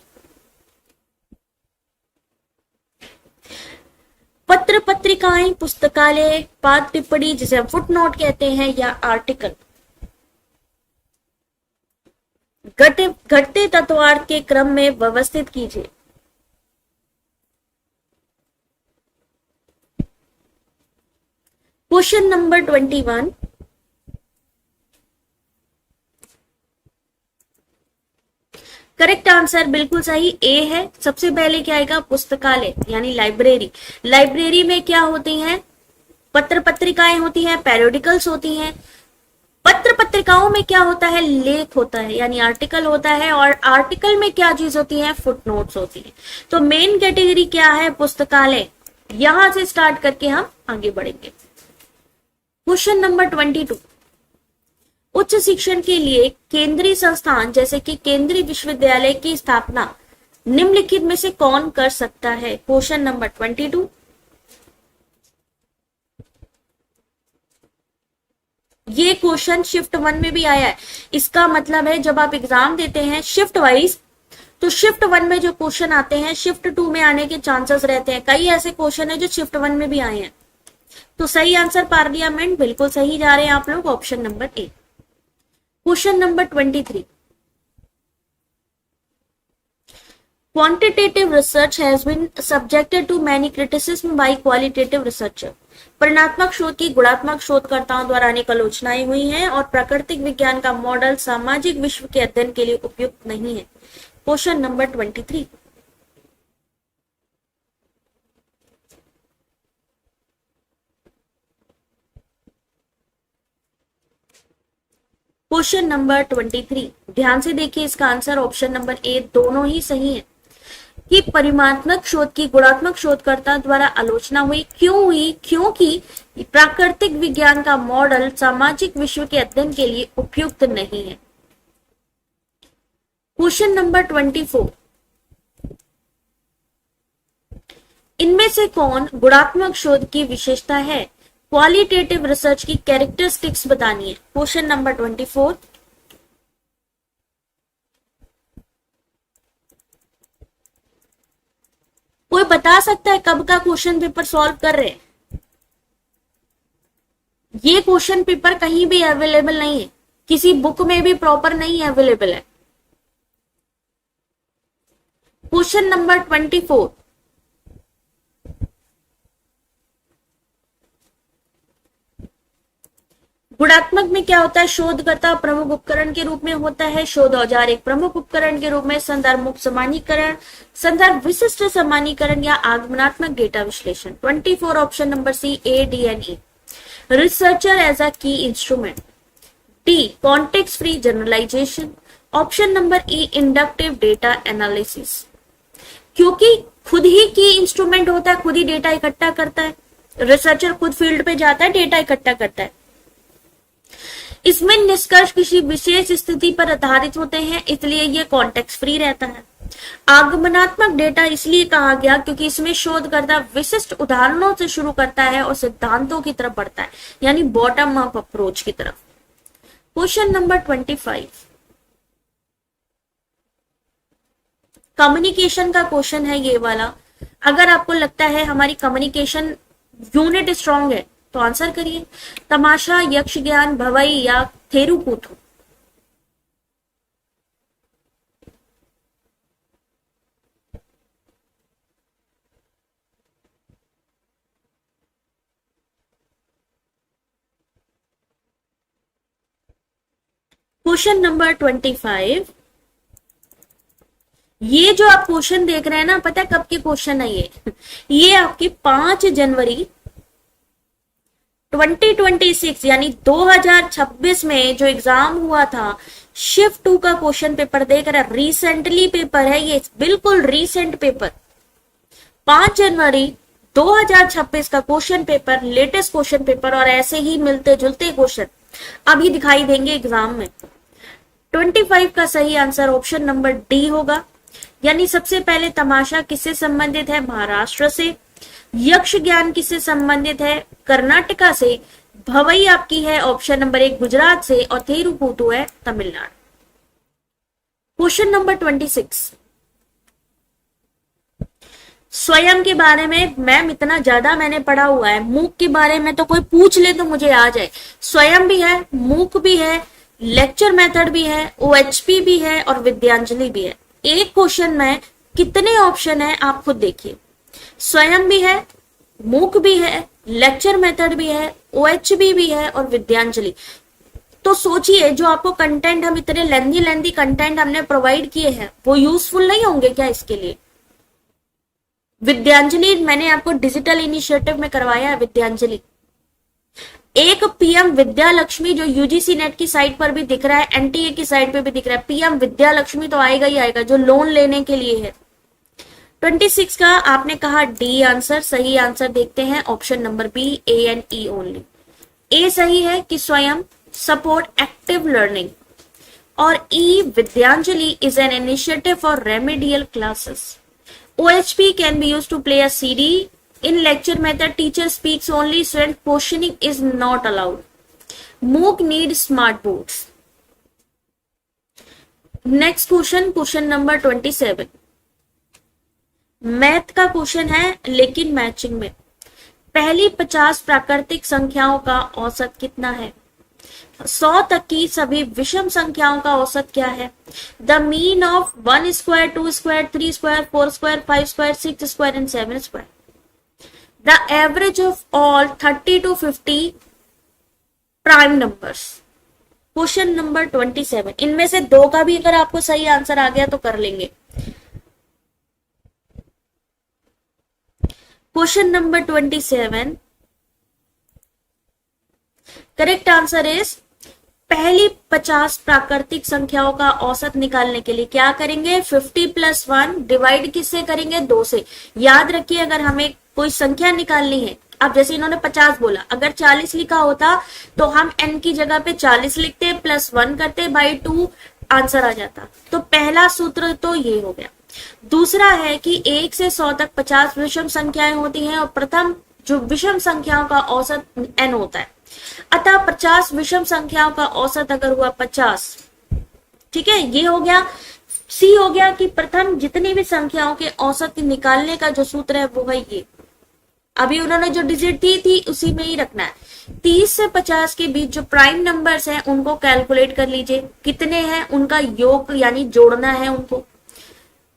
पत्र पत्रिकाएं, पुस्तकालय, पाठ टिप्पणी जिसे हम फुट नोट कहते हैं, या आर्टिकल। घटते तत्वार्थ के क्रम में व्यवस्थित कीजिए। क्वेश्चन नंबर 21, करेक्ट आंसर बिल्कुल सही ए है। सबसे पहले क्या आएगा? पुस्तकालय यानी लाइब्रेरी। लाइब्रेरी में क्या होती हैं? पत्र पत्रिकाएं होती हैं, पेरियोडिकल्स होती हैं। पत्र पत्रिकाओं में क्या होता है? लेख होता है यानी आर्टिकल होता है। और आर्टिकल में क्या चीज होती है? फुटनोट्स होती है। तो मेन कैटेगरी क्या है? पुस्तकालय। यहां से स्टार्ट करके हम आगे बढ़ेंगे। क्वेश्चन नंबर 22, उच्च शिक्षण के लिए केंद्रीय संस्थान जैसे कि केंद्रीय विश्वविद्यालय की स्थापना निम्नलिखित में से कौन कर सकता है? क्वेश्चन नंबर 22, ये क्वेश्चन शिफ्ट 1 में भी आया है। इसका मतलब है जब आप एग्जाम देते हैं शिफ्ट वाइज, तो शिफ्ट 1 में जो क्वेश्चन आते हैं शिफ्ट 2 में आने के चांसेस रहते हैं। कई ऐसे क्वेश्चन है जो शिफ्ट 1 में भी आए हैं। तो सही आंसर पार्लियामेंट, बिल्कुल सही जा रहे हैं आप लोग, option number A. Question number 23, quantitative research has been subjected to many criticism by qualitative researcher। परिणात्मक शोध की गुणात्मक शोधकर्ताओं द्वारा अनेक आलोचनाएं हुई हैं और प्राकृतिक विज्ञान का मॉडल सामाजिक विश्व के अध्ययन के लिए उपयुक्त नहीं है। क्वेश्चन नंबर 23, क्वेश्चन नंबर 23, ध्यान से देखिए इसका आंसर ऑप्शन नंबर ए दोनों ही सही है कि परिमाणात्मक शोध की गुणात्मक शोधकर्ता द्वारा आलोचना हुई। क्यों हुई? क्योंकि प्राकृतिक विज्ञान का मॉडल सामाजिक विश्व के अध्ययन के लिए उपयुक्त नहीं है। क्वेश्चन नंबर 24, इनमें से कौन गुणात्मक शोध की विशेषता है? क्वालिटेटिव रिसर्च की कैरेक्टरिस्टिक्स बतानी है। क्वेश्चन नंबर 24, कोई बता सकता है कब का क्वेश्चन पेपर सॉल्व कर रहे हैं? ये क्वेश्चन पेपर कहीं भी अवेलेबल नहीं है, किसी बुक में भी प्रॉपर नहीं अवेलेबल है। क्वेश्चन नंबर 24, गुणात्मक में क्या होता है? शोधकर्ता प्रमुख उपकरण के रूप में होता है, शोध औजार एक प्रमुख उपकरण के रूप में, संदर्भ मुक्त सामान्यीकरण, संदर्भ विशिष्ट सामान्यीकरण या आगमनात्मक डेटा विश्लेषण। 24 option number C, A, D and E. Researcher as a key instrument, D context free generalization, option number E inductive data analysis. क्योंकि खुद ही की इंस्ट्रूमेंट होता है, खुद ही डेटा इकट्ठा करता है। रिसर्चर खुद फील्ड पे जाता है, डेटा इकट्ठा करता है। इसमें निष्कर्ष किसी विशेष स्थिति पर आधारित होते हैं, इसलिए ये कॉन्टेक्स्ट फ्री रहता है। आगमनात्मक डेटा इसलिए कहा गया क्योंकि इसमें शोधकर्ता विशिष्ट उदाहरणों से शुरू करता है और सिद्धांतों की तरफ बढ़ता है, यानी बॉटम अप अप्रोच की तरफ। क्वेश्चन नंबर 25, कम्युनिकेशन का क्वेश्चन है ये वाला। अगर आपको लगता है हमारी कम्युनिकेशन यूनिट स्ट्रांग है तो आंसर करिए। तमाशा, यक्ष ज्ञान, भवई या थेरुकूथु। Question number 25। ये जो आप क्वेश्चन देख रहे हैं ना, पता है कब के क्वेश्चन है ये आपकी 5 जनवरी 2026 यानी 2026 में जो एग्जाम हुआ था, शिफ्ट 2 का क्वेश्चन पेपर देख रहा है। रिसेंटली पेपर है ये, बिल्कुल रिसेंट पेपर। 5 जनवरी 2026 का question paper, latest question paper, और ऐसे ही मिलते जुलते क्वेश्चन अभी दिखाई देंगे एग्जाम में। 25 का सही आंसर ऑप्शन नंबर डी होगा। यानी सबसे पहले तमाशा किससे संबंधित है? महाराष्ट्र से। यक्ष ज्ञान किससे संबंधित है? कर्नाटका से। भवई आपकी है ऑप्शन नंबर 1 गुजरात से, और थिरुकूटू है तमिलनाडु। Question number 26। स्वयं के बारे में मैम इतना ज्यादा मैंने पढ़ा हुआ है, मूक के बारे में तो कोई पूछ ले तो मुझे आ जाए। स्वयं भी है, मूक भी है, लेक्चर मेथड भी है, ओएचपी भी है और विद्यांजलि भी है। एक क्वेश्चन में कितने ऑप्शन है आप खुद देखिए। स्वयं भी है, मूक भी है, लेक्चर मेथड भी है, ओएचपी भी है और विद्यांजलि। तो सोचिए, जो आपको कंटेंट हम इतने लेंदी कंटेंट हमने प्रोवाइड किए हैं, वो यूजफुल नहीं होंगे क्या इसके लिए? विद्यांजलि मैंने आपको डिजिटल इनिशिएटिव में करवाया है। विद्यांजलि एक पीएम विद्या लक्ष्मी जो यूजीसी नेट की साइट पर भी दिख रहा है, एनटीए की साइट पे भी दिख रहा है। पीएम विद्या लक्ष्मी तो आएगा ही आएगा, जो लोन लेने के लिए है। 26 का आपने कहा डी आंसर। सही आंसर देखते हैं option number B, A and E only. A सही है कि स्वयं सपोर्ट एक्टिव लर्निंग, और E Vidyanjali is an initiative for remedial classes. OHP can be used to play a CD. In lecture method, teacher speaks only, student questioning is not allowed. MOOC need smart boards. Next question, question number 27. Math का question है, लेकिन matching में। पहली 50 प्राकृतिक संख्याओं का औसत कितना है? 100 तक की सभी विषम संख्याओं का औसत क्या है? The mean of 1 square, 2 square, 3 square, 4 square, 5 square, 6 square and 7 square. The average of all 30 to 50 prime numbers. Question number 27। इनमें से दो का भी अगर आपको सही आंसर आ गया तो कर लेंगे। Question number 27, correct answer is पहली 50 प्राकृतिक संख्याओं का औसत निकालने के लिए क्या करेंगे? 50 + 1 डिवाइड किससे करेंगे? 2 से। याद रखिए, अगर हमें कोई संख्या निकालनी है, अब जैसे इन्होंने 50 बोला, अगर 40 लिखा होता तो हम n की जगह पे 40 लिखते, +1 करते, बाई 2 आंसर आ जाता। तो पहला सूत्र तो ये हो गया। दूसरा है कि 1 से 100 तक 50 विषम संख्याएं होती हैं, और प्रथम जो विषम संख्याओं का औसत n होता है। अतः 50 विषम संख्याओं का औसत अगर हुआ 50, ठीक है, ये हो गया। सी हो गया कि प्रथम जितनी भी संख्याओं के औसत निकालने का जो सूत्र है वो है ये। अभी उन्होंने जो डिजिट दी थी उसी में ही रखना है। 30 से 50 के बीच जो प्राइम नंबर्स हैं उनको कैलकुलेट कर लीजिए, कितने हैं, उनका योग यानी जोड़ना है उनको।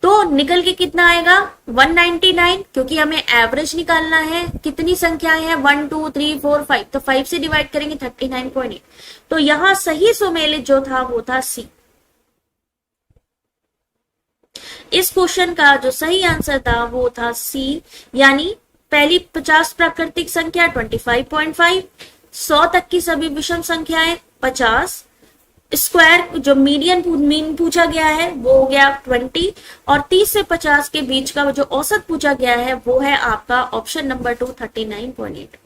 तो निकल के कितना आएगा? 199, क्योंकि हमें एवरेज निकालना है। कितनी संख्याएं हैं? 1 2 3 4 5, तो 5 से डिवाइड करेंगे 39.8। तो यहां सही सुमेलित जो था वो था सी। इस क्वेश्चन का जो सही आंसर था वो था सी, यानी पहली 50 प्राकृतिक संख्या 25.5, 100 तक की सभी विषम संख्याएं 50, स्क्वायर जो मीन पूछा गया है वो हो गया 20, और 30 से 50 के बीच का जो औसत पूछा गया है वो है आपका ऑप्शन नंबर 2, 39.8।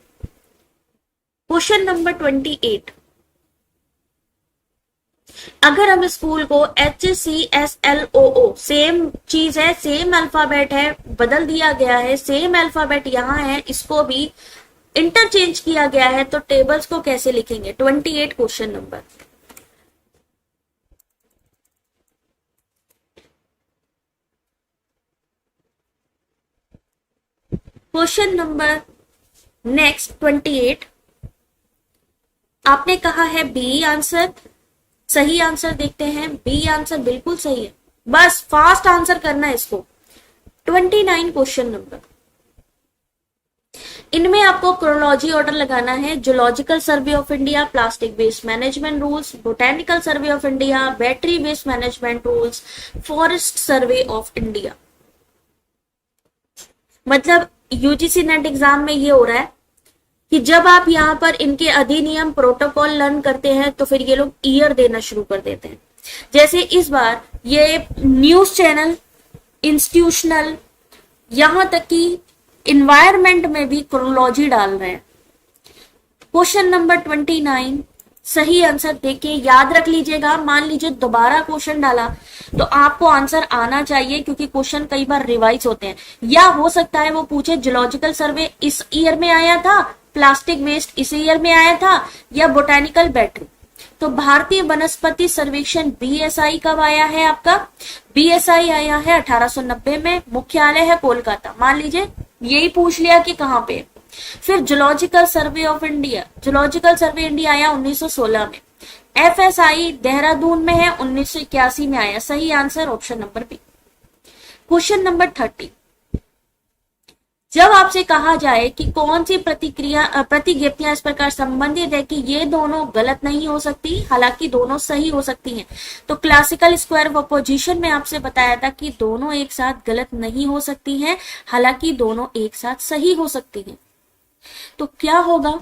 Question number 28। अगर हम स्कूल को HCSLOO, सेम चीज है, सेम अल्फाबेट है, बदल दिया गया है, सेम अल्फाबेट यहाँ है, इसको भी इंटरचेंज किया गया है, तो टेबल्स को कैसे लिखेंगे? 28 question number. Question number next 28, आपने कहा है बी आंसर। सही आंसर देखते हैं, बी आंसर बिल्कुल सही है, बस फास्ट आंसर करना है इसको। 29 क्वेश्चन नंबर, इनमें आपको क्रोनोलॉजी ऑर्डर लगाना है। Zoological survey of India, plastic waste management rules, botanical survey of India, battery waste management rules, forest survey of India. मतलब यूजीसी नेट एग्जाम में ये हो रहा है कि जब आप यहाँ पर इनके अधिनियम प्रोटोकॉल लर्न करते हैं तो फिर ये लोग ईयर देना शुरू कर देते हैं। जैसे इस बार ये न्यूज चैनल, इंस्टीट्यूशनल, यहां तक कि इन्वायरमेंट में भी क्रोनोलॉजी डाल रहे हैं। क्वेश्चन नंबर 29 सही आंसर देखिए, याद रख लीजिएगा। मान लीजिए दोबारा क्वेश्चन डाला तो आपको आंसर आना चाहिए, क्योंकि क्वेश्चन कई बार रिवाइज होते हैं। या हो सकता है वो पूछे जूलॉजिकल सर्वे इस ईयर में आया था, प्लास्टिक वेस्ट इस ईयर में आया था, या बोटेनिकल बैटरी। तो भारतीय वनस्पति सर्वेक्षण बीएसआई कब आया है आपका? बीएसआई आया है 1890 में, मुख्यालय है कोलकाता। मान लीजिए यही पूछ लिया कि कहां पे। फिर zoological survey of India, zoological survey India आया 1916 में। एफएसआई देहरादून में है, 1981 में आया। सही answer option number B. Question number 30, जब आपसे कहा जाए कि कौन सी प्रतिज्ञप्तियां इस प्रकार संबंधित है कि ये दोनों गलत नहीं हो सकती, हालांकि दोनों सही हो सकती हैं, तो क्लासिकल स्क्वायर ऑफ अपोजिशन में आपसे बताया था कि दोनों एक साथ गलत नहीं हो सकती हैं, हालांकि दोनों एक साथ सही हो सकती हैं। तो क्या होगा?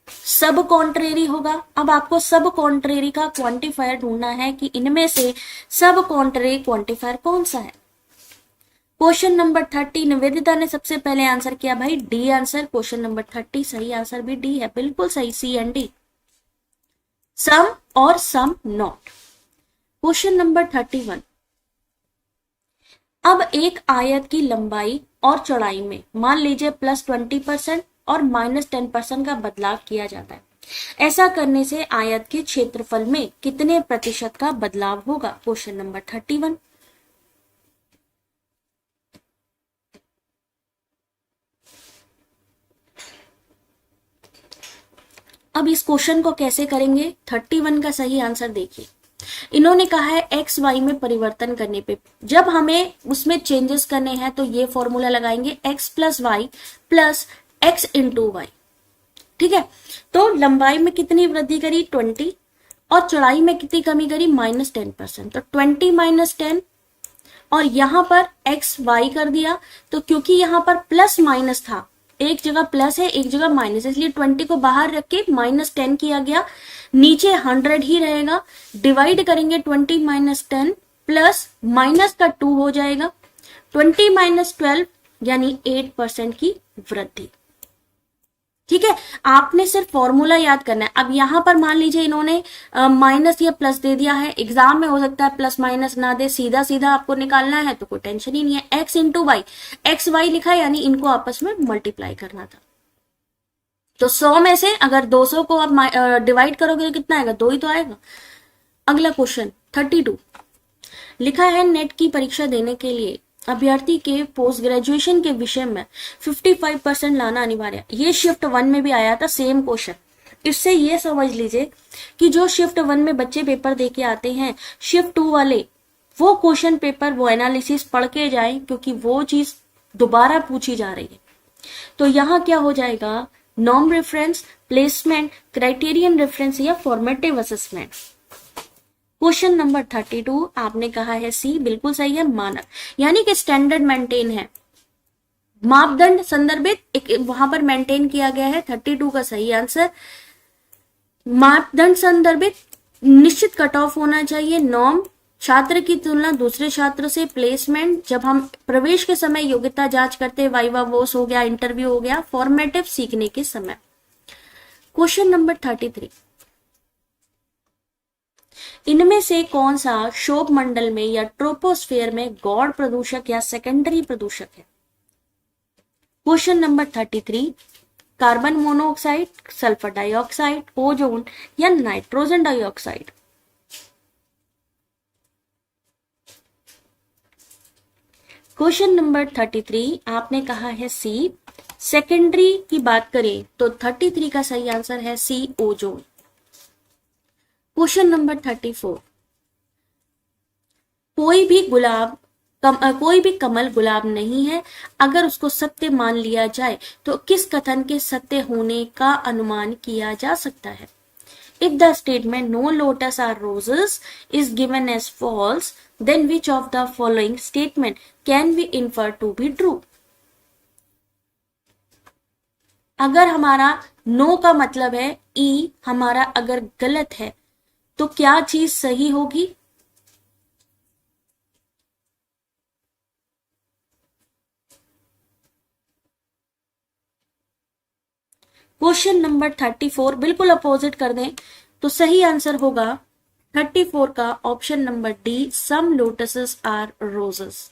सब कॉन्ट्रेरी होगा। अब आपको सब कॉन्ट्रेरी का क्वांटिफायर ढूंढना है कि इनमें से सब कॉन्ट्रेरी क्वांटिफायर कौन सा है। क्वेश्चन नंबर 30 निवेदिता ने सबसे पहले आंसर किया भाई डी आंसर। क्वेश्चन नंबर 30 सही आंसर भी डी है, बिल्कुल सही, सी एंड डी, सम और सम नॉट। क्वेश्चन नंबर 31, अब एक आयत की लंबाई और चौड़ाई में मान लीजिए +20% और -10% का बदलाव किया जाता है। ऐसा करने से आयत के क्षेत्रफल में कितने प्रतिशत का बदलाव होगा? Question number 31। अब इस क्वेश्चन को कैसे करेंगे? 31 का सही आंसर देखिए। इन्होंने कहा है एक्स वाई में परिवर्तन करने पे, जब हमें उसमें चेंजेस करने हैं तो ये फॉर्मूला लगाएंगे x plus Y plus x into Y. ठीक है, तो लंबाई में कितनी वृद्धि करी? 20, और चौड़ाई में कितनी कमी करी? -10%। तो 20 - 10, और यहां पर एक्स वाई कर दिया। तो क्योंकि यहां पर प्लस माइनस था, एक जगह प्लस है एक जगह माइनस है, इसलिए 20 को बाहर रख के -10 किया गया। नीचे 100 ही रहेगा। डिवाइड करेंगे 20 - 10 प्लस माइनस का 2 हो जाएगा। 20 - 12 यानी 8% की वृद्धि। ठीक है, आपने सिर्फ फॉर्मूला याद करना है। अब यहां पर मान लीजिए इन्होंने माइनस या प्लस दे दिया है, एग्जाम में हो सकता है प्लस माइनस ना दे, सीधा सीधा आपको निकालना है तो कोई टेंशन ही नहीं है। x into Y, X Y लिखा है यानी इनको आपस में मल्टीप्लाई करना था। तो 100 में से अगर 200 को आप डिवाइड करोगे तो कितना आएगा? 2 ही तो आएगा। अगला क्वेश्चन 32 लिखा है, नेट की परीक्षा देने के लिए अभ्यर्थी के पोस्ट ग्रेजुएशन के विषय में 55% लाना अनिवार्य। ये शिफ्ट 1 में भी आया था सेम क्वेश्चन। इससे ये समझ लीजिए कि जो शिफ्ट 1 में बच्चे पेपर दे के आते हैं, शिफ्ट 2 वाले वो क्वेश्चन पेपर, वो एनालिसिस पढ़ के जाए, क्योंकि वो चीज दोबारा पूछी जा रही है। तो यहाँ क्या हो जाएगा? Norm reference, placement, criterion reference या फॉर्मेटिव असेसमेंट। क्वेश्चन नंबर 32 आपने कहा है सी, बिल्कुल सही है, मानक, यानी कि स्टैंडर्ड मेंटेन है, मापदंड संदर्भित एक वहां पर मेंटेन किया गया है। 32 का सही आंसर। मापदंड संदर्भित, निश्चित कट ऑफ होना चाहिए। नॉर्म, छात्र की तुलना दूसरे छात्र से। प्लेसमेंट, जब हम प्रवेश के समय योग्यता जांच करते हैं, वाइवा वोस हो गया, इंटरव्यू हो गया। फॉर्मेटिव, सीखने के समय। क्वेश्चन नंबर 33, इनमें से कौन सा शोभ मंडल में या ट्रोपोस्फेयर में गौड़ प्रदूषक या सेकेंडरी प्रदूषक है? Question number 33, carbon monoxide, sulphur dioxide, ozone या नाइट्रोजन डाइऑक्साइड। क्वेश्चन नंबर 33 आपने कहा है सी। सेकेंडरी की बात करें तो 33 का सही आंसर है सी, ओजोन। क्वेश्चन नंबर 34, कोई भी गुलाब कोई भी कमल गुलाब नहीं है। अगर उसको सत्य मान लिया जाए तो किस कथन के सत्य होने का अनुमान किया जा सकता है? If the statement no lotus are roses is given as false, then which of the following statement can be inferred to be true? अगर हमारा नो का मतलब है ई हमारा अगर गलत है तो क्या चीज सही होगी? क्वेश्चन नंबर 34 बिल्कुल अपोजिट कर दें तो सही आंसर होगा 34 का option number D, some lotuses are roses.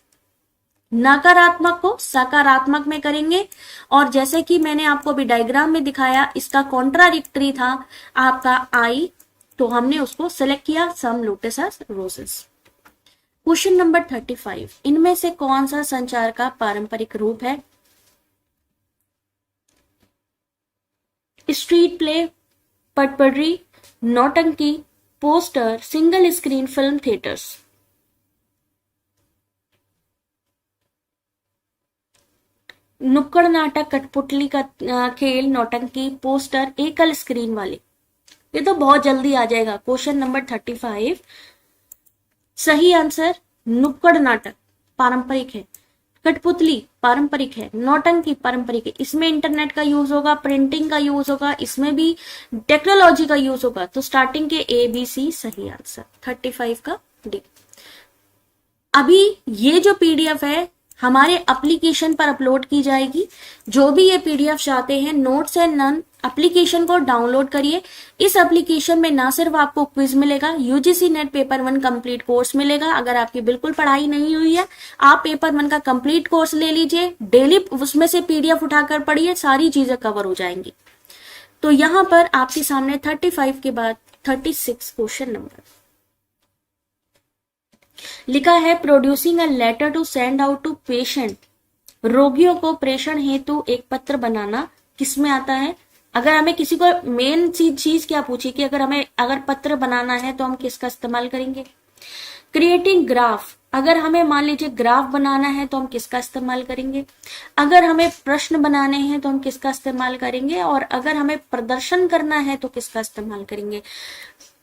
नकारात्मक को सकारात्मक में करेंगे और जैसे कि मैंने आपको अभी डायग्राम में दिखाया इसका कॉन्ट्राडिक्टरी था आपका आई, तो हमने उसको सेलेक्ट किया some lotus are roses. Question number 35 इनमें से कौन सा संचार का पारंपरिक रूप है? स्ट्रीट प्ले, पटपडरी, नौटंकी, poster, single screen film theatres. नुक्कड़ नाटक, कठपुतली का खेल, नौटंकी, पोस्टर, एकल स्क्रीन वाले। ये तो बहुत जल्दी आ जाएगा। क्वेश्चन नंबर 35 सही आंसर नुक्कड़ नाटक पारंपरिक है, कठपुतली पारंपरिक है, नौटंकी पारंपरिक है। इसमें इंटरनेट का यूज होगा, प्रिंटिंग का यूज होगा, इसमें भी टेक्नोलॉजी का यूज होगा। तो स्टार्टिंग के ए बी सी सही आंसर 35 का डी। अभी ये जो पीडीएफ है हमारे एप्लीकेशन पर अपलोड की जाएगी। जो भी ये पीडीएफ चाहते हैं नोट्स एंड नन एप्लीकेशन को डाउनलोड करिए। इस एप्लीकेशन में ना सिर्फ आपको क्विज मिलेगा, UGC net paper 1 complete course मिलेगा। अगर आपकी बिल्कुल पढ़ाई नहीं हुई है आप पेपर 1 का कंप्लीट कोर्स ले लीजिए, डेली उसमें से पीडीएफ उठाकर पढ़िए, सारी चीजें कवर हो जाएंगी। तो यहां पर आपके सामने 35 के बाद 36 क्वेश्चन नंबर लिखा है, producing a letter to send out to patient. रोगियों को प्रेषण हेतु एक पत्र बनाना किसमें आता है? अगर हमें किसी को मेन चीज क्या पूछी कि अगर पत्र बनाना है तो हम किसका इस्तेमाल करेंगे? क्रिएटिंग ग्राफ, अगर हमें मान लीजिए ग्राफ बनाना है तो हम किसका इस्तेमाल करेंगे? अगर हमें प्रश्न बनाने हैं तो हम किसका इस्तेमाल करेंगे? और अगर हमें प्रदर्शन करना है तो किसका इस्तेमाल करेंगे?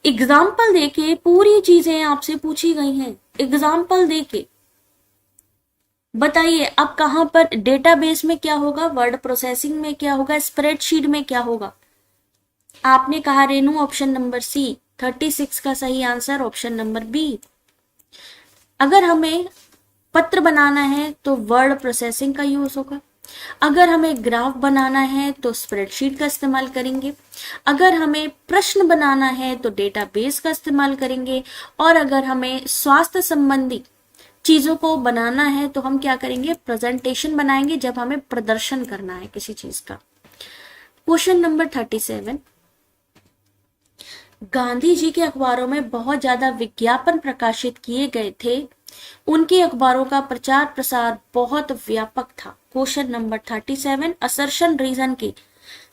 एग्जाम्पल देके पूरी चीजें आपसे पूछी गई हैं। एग्जाम्पल देके बताइए अब कहां पर डेटाबेस में क्या होगा, वर्ड प्रोसेसिंग में क्या होगा, स्प्रेडशीट में क्या होगा? आपने कहा रेनू ऑप्शन नंबर सी। 36 का सही आंसर ऑप्शन नंबर बी। अगर हमें पत्र बनाना है तो वर्ड प्रोसेसिंग का यूज होगा। अगर हमें ग्राफ बनाना है तो स्प्रेडशीट का इस्तेमाल करेंगे। अगर हमें प्रश्न बनाना है तो डेटाबेस का इस्तेमाल करेंगे। और अगर हमें स्वास्थ्य संबंधी चीजों को बनाना है तो हम क्या करेंगे? प्रेजेंटेशन बनाएंगे जब हमें प्रदर्शन करना है किसी चीज का। क्वेश्चन नंबर 37 गांधी जी के अखबारों में बहुत ज्यादा विज्ञापन प्रकाशित किए गए थे, उनके अखबारों का प्रचार प्रसार बहुत व्यापक था। क्वेश्चन नंबर 37 असर्शन रीजन के,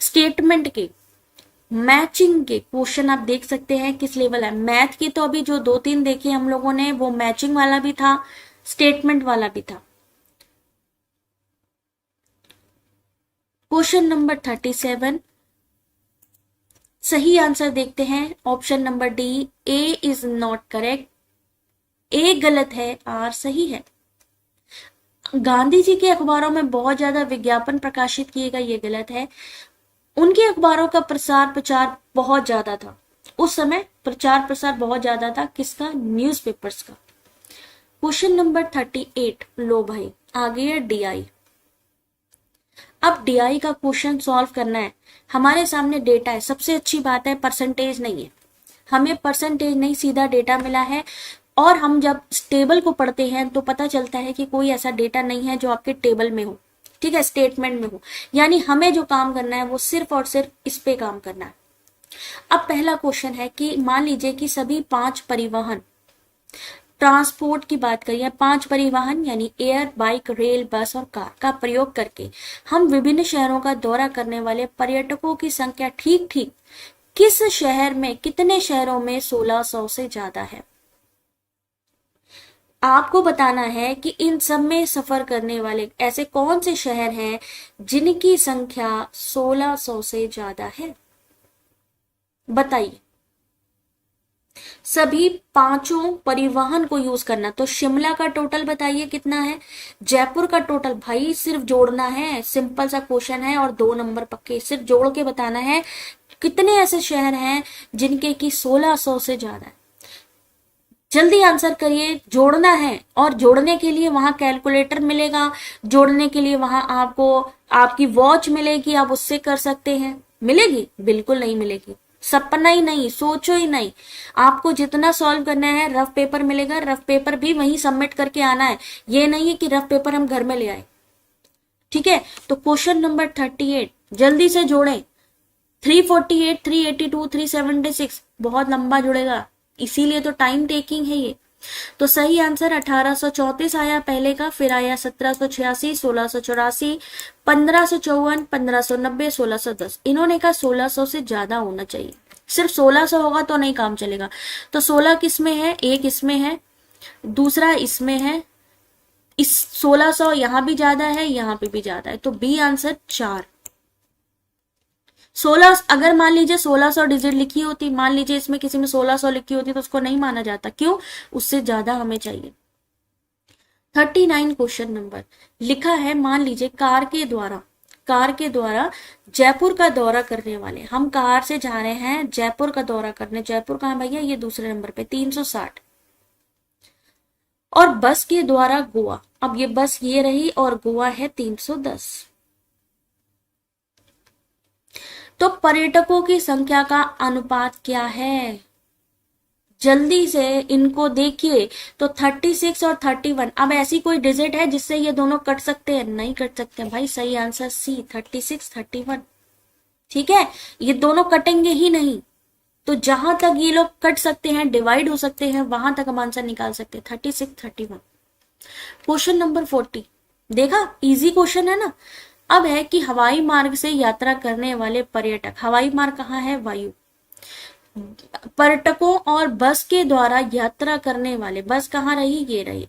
स्टेटमेंट के, मैचिंग के क्वेश्चन आप देख सकते हैं किस लेवल है। मैथ की तो अभी जो 2-3 देखे हम लोगों ने वो मैचिंग वाला भी था, स्टेटमेंट वाला भी था। क्वेश्चन नंबर 37 सही आंसर देखते हैं option number D, A is not correct. A गलत है, आर सही है। गांधी जी के अखबारों में बहुत ज्यादा विज्ञापन प्रकाशित किए गए, ये गलत है। उनके अखबारों का प्रसार प्रचार बहुत ज्यादा था, उस समय प्रचार प्रसार बहुत ज्यादा था। किसका? न्यूज़पेपर्स का। क्वेश्चन नंबर 38 लो भाई आ गया डीआई। अब डीआई का क्वेश्चन सॉल्व करना है। हमारे सामने डेटा है, सबसे अच्छी बात है परसेंटेज नहीं है, हमें परसेंटेज नहीं सीधा डेटा मिला है। और हम जब टेबल को पढ़ते हैं तो पता चलता है कि कोई ऐसा डेटा नहीं है जो आपके टेबल में हो, ठीक है, स्टेटमेंट में हो। यानी हमें जो काम करना है वो सिर्फ और सिर्फ इस पे काम करना है। अब पहला क्वेश्चन है कि मान लीजिए कि सभी 5 परिवहन, ट्रांसपोर्ट की बात करिए, 5 परिवहन यानी एयर, बाइक, रेल, बस और कार का प्रयोग करके हम विभिन्न शहरों का दौरा करने वाले पर्यटकों की संख्या ठीक ठीक किस शहर में, कितने शहरों में 1600 से ज्यादा है? आपको बताना है कि इन सब में सफर करने वाले ऐसे कौन से शहर हैं जिनकी संख्या 1600 से ज्यादा है। बताइए। सभी पांचों परिवहन को यूज करना। तो शिमला का टोटल बताइए कितना है, जयपुर का टोटल, भाई सिर्फ जोड़ना है, सिंपल सा क्वेश्चन है और 2 नंबर पक्के, सिर्फ जोड़ के बताना है कितने ऐसे शहर हैं जिनके की 1600 से ज्यादा है। जल्दी आंसर करिए, जोड़ना है। और जोड़ने के लिए वहां कैलकुलेटर मिलेगा, जोड़ने के लिए वहां आपको आपकी वॉच मिलेगी, आप उससे कर सकते हैं। मिलेगी? बिल्कुल नहीं मिलेगी। सपना ही नहीं, सोचो ही नहीं। आपको जितना सॉल्व करना है, रफ पेपर मिलेगा, रफ पेपर भी वहीं सबमिट करके आना है। ये नहीं है कि रफ पेपर हम घर में ले आए। ठीक है, तो क्वेश्चन नंबर 38 जल्दी से जोड़ें। 348, 382, 376 बहुत लंबा जुड़ेगा, इसीलिए तो टाइम टेकिंग है ये। तो सही आंसर 1834 आया पहले का, फिर आया 1786, 1684, 1554, 1590, 1610। इन्होंने कहा 1600 से ज्यादा होना चाहिए, सिर्फ 1600 होगा तो नहीं काम चलेगा। तो 16 किस में है? एक इसमें है, दूसरा इसमें है, इस 1600 यहां भी ज्यादा है, यहां पे भी ज्यादा है, तो बी आंसर 4। 16, अगर मान लीजिए 1600 डिजिट लिखी होती, मान लीजिए इसमें किसी में 1600 लिखी होती तो उसको नहीं माना जाता। क्यों? उससे ज्यादा हमें चाहिए। 39 क्वेश्चन नंबर लिखा है, मान लीजिए कार के द्वारा जयपुर का दौरा करने वाले, हम कार से जा रहे हैं जयपुर का दौरा करने। जयपुर कहाँ भैया? ये दूसरे नंबर पे 360। और बस के द्वारा गोवा, अब ये बस ये रही और गोवा है 310। तो पर्यटकों की संख्या का अनुपात क्या है? जल्दी से इनको देखिए। तो 36 और 31, अब ऐसी कोई डिजिट है जिससे ये दोनों कट सकते हैं? नहीं कट सकते भाई, सही आंसर सी 36, 31। ठीक है, ये दोनों कटेंगे ही नहीं। तो जहां तक ये लोग कट सकते हैं, डिवाइड हो सकते हैं, वहां तक हम आंसर निकाल सकते हैं। 36, 31। क्वेश्चन नंबर 40 देखा, इजी क्वेश्चन है ना। अब है कि हवाई मार्ग से यात्रा करने वाले पर्यटक, हवाई मार्ग कहाँ है? वायु। पर्यटकों और बस के द्वारा यात्रा करने वाले, बस कहाँ रही? ये रही,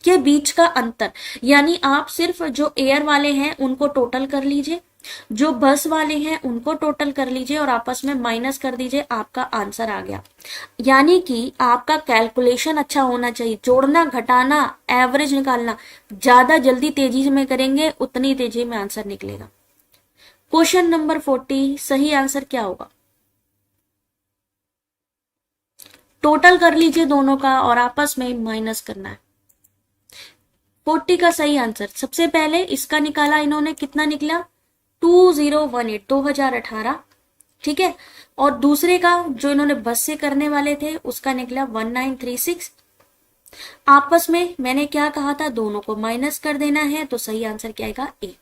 के बीच का अंतर। यानी आप सिर्फ जो एयर वाले हैं उनको टोटल कर लीजिए, जो बस वाले हैं उनको टोटल कर लीजिए और आपस में माइनस कर दीजिए, आपका आंसर आ गया। यानी कि आपका कैलकुलेशन अच्छा होना चाहिए, जोड़ना, घटाना, एवरेज निकालना ज्यादा जल्दी तेजी में करेंगे उतनी तेजी में आंसर निकलेगा। क्वेश्चन नंबर 40 सही आंसर क्या होगा? टोटल कर लीजिए दोनों का और आपस में माइनस करना है। 40 का सही आंसर, सबसे पहले इसका निकाला इन्होंने, कितना निकला? 2018, 2018। ठीक है, और दूसरे का जो इन्होंने बस से करने वाले थे उसका निकला 1936। आपस में मैंने क्या कहा था? दोनों को माइनस कर देना है, तो सही आंसर क्या आएगा? ए।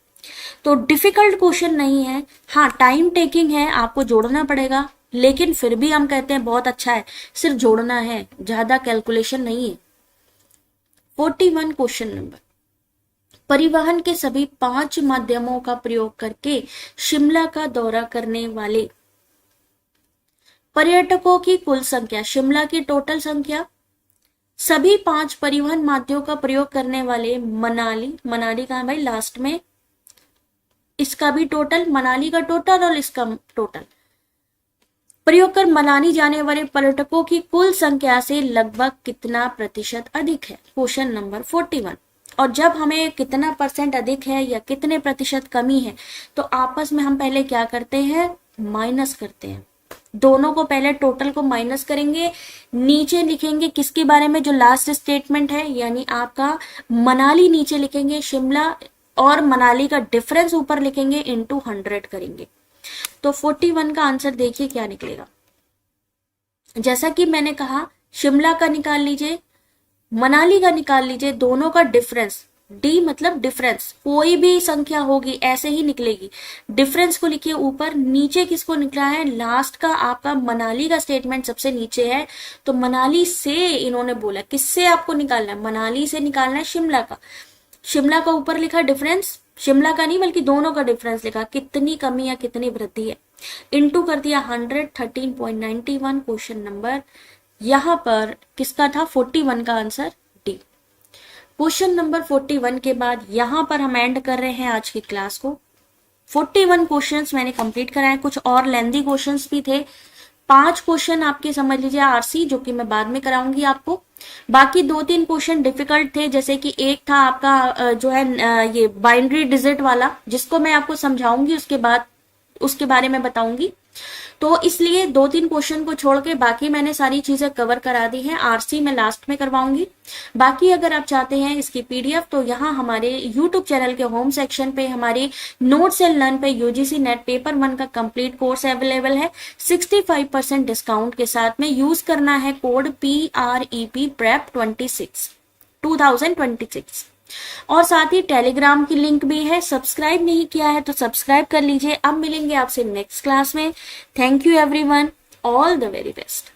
तो डिफिकल्ट क्वेश्चन नहीं है, हाँ टाइम टेकिंग है, आपको जोड़ना पड़ेगा, लेकिन फिर भी हम कहते हैं बहुत अच्छा है, सिर्फ जोड़ना है, ज्यादा कैलकुलेशन नहीं है। 41 क्वेश्चन नंबर, परिवहन के सभी 5 माध्यमों का प्रयोग करके शिमला का दौरा करने वाले पर्यटकों की कुल संख्या, शिमला की टोटल संख्या, सभी 5 परिवहन माध्यमों का प्रयोग करने वाले मनाली का भाई लास्ट में, इसका भी टोटल, मनाली का टोटल और इसका टोटल, प्रयोग कर मनाली जाने वाले पर्यटकों की कुल संख्या से लगभग कितना प्रतिशत अधिक है? Question number 41। और जब हमें कितना परसेंट अधिक है या कितने प्रतिशत कमी है, तो आपस में हम पहले क्या करते हैं? माइनस करते हैं। दोनों को पहले टोटल को माइनस करेंगे, नीचे लिखेंगे किसके बारे में? जो लास्ट स्टेटमेंट है, यानी आपका मनाली नीचे लिखेंगे, शिमला और मनाली का डिफरेंस ऊपर लिखेंगे, इनटू 100 करेंगे। तो 41 का आंसर देखिए क्या निकलेगा। जैसा कि मैंने कहा, शिमला का निकाल लीजिए, मनाली का निकाल लीजिए, दोनों का डिफरेंस, डी मतलब डिफरेंस, कोई भी संख्या होगी ऐसे ही निकलेगी। डिफरेंस को लिखिए ऊपर, नीचे किसको निकला है? लास्ट का आपका मनाली का स्टेटमेंट सबसे नीचे है, तो मनाली से इन्होंने बोला, किससे आपको निकालना है? मनाली से निकालना है शिमला का। शिमला का ऊपर लिखा डिफरेंस, शिमला का नहीं बल्कि दोनों का डिफरेंस लिखा, कितनी कमी या कितनी वृद्धि है, इनटू कर दिया 100, 13.91 क्वेश्चन नंबर यहाँ पर किसका था 41 का आंसर डी। क्वेश्चन नंबर 41 के बाद यहाँ पर हम एंड कर रहे हैं आज की क्लास को। 41 क्वेश्चंस मैंने कंप्लीट कराए, कुछ और लेंदी क्वेश्चंस भी थे। 5 क्वेश्चन आपके समझ लीजिए आरसी, जो कि मैं बाद में कराऊंगी आपको। बाकी 2-3 क्वेश्चन डिफिकल्ट थे, जैसे कि एक था आपका जो है ये बाइनरी डिजिट वाला, जिसको मैं आपको समझाऊंगी उसके बाद, उसके बारे में बताऊंगी। तो इसलिए 2-3 क्वेश्चन को छोड़ के बाकी मैंने सारी चीजें कवर करा दी हैं। आरसी मैं लास्ट में करवाऊंगी। बाकी अगर आप चाहते हैं इसकी पीडीएफ, तो यहाँ हमारे यूट्यूब चैनल के होम सेक्शन पे हमारे नोट्स एंड लर्न पे यूजीसी नेट पेपर 1 का कंप्लीट कोर्स अवेलेबल है 65% डिस्काउंट के साथ में। यूज करना है कोड PREP PREP 2026। और साथ ही टेलीग्राम की लिंक भी है, सब्सक्राइब नहीं किया है तो सब्सक्राइब कर लीजिए। अब मिलेंगे आपसे नेक्स्ट क्लास में। Thank you everyone, all the very best.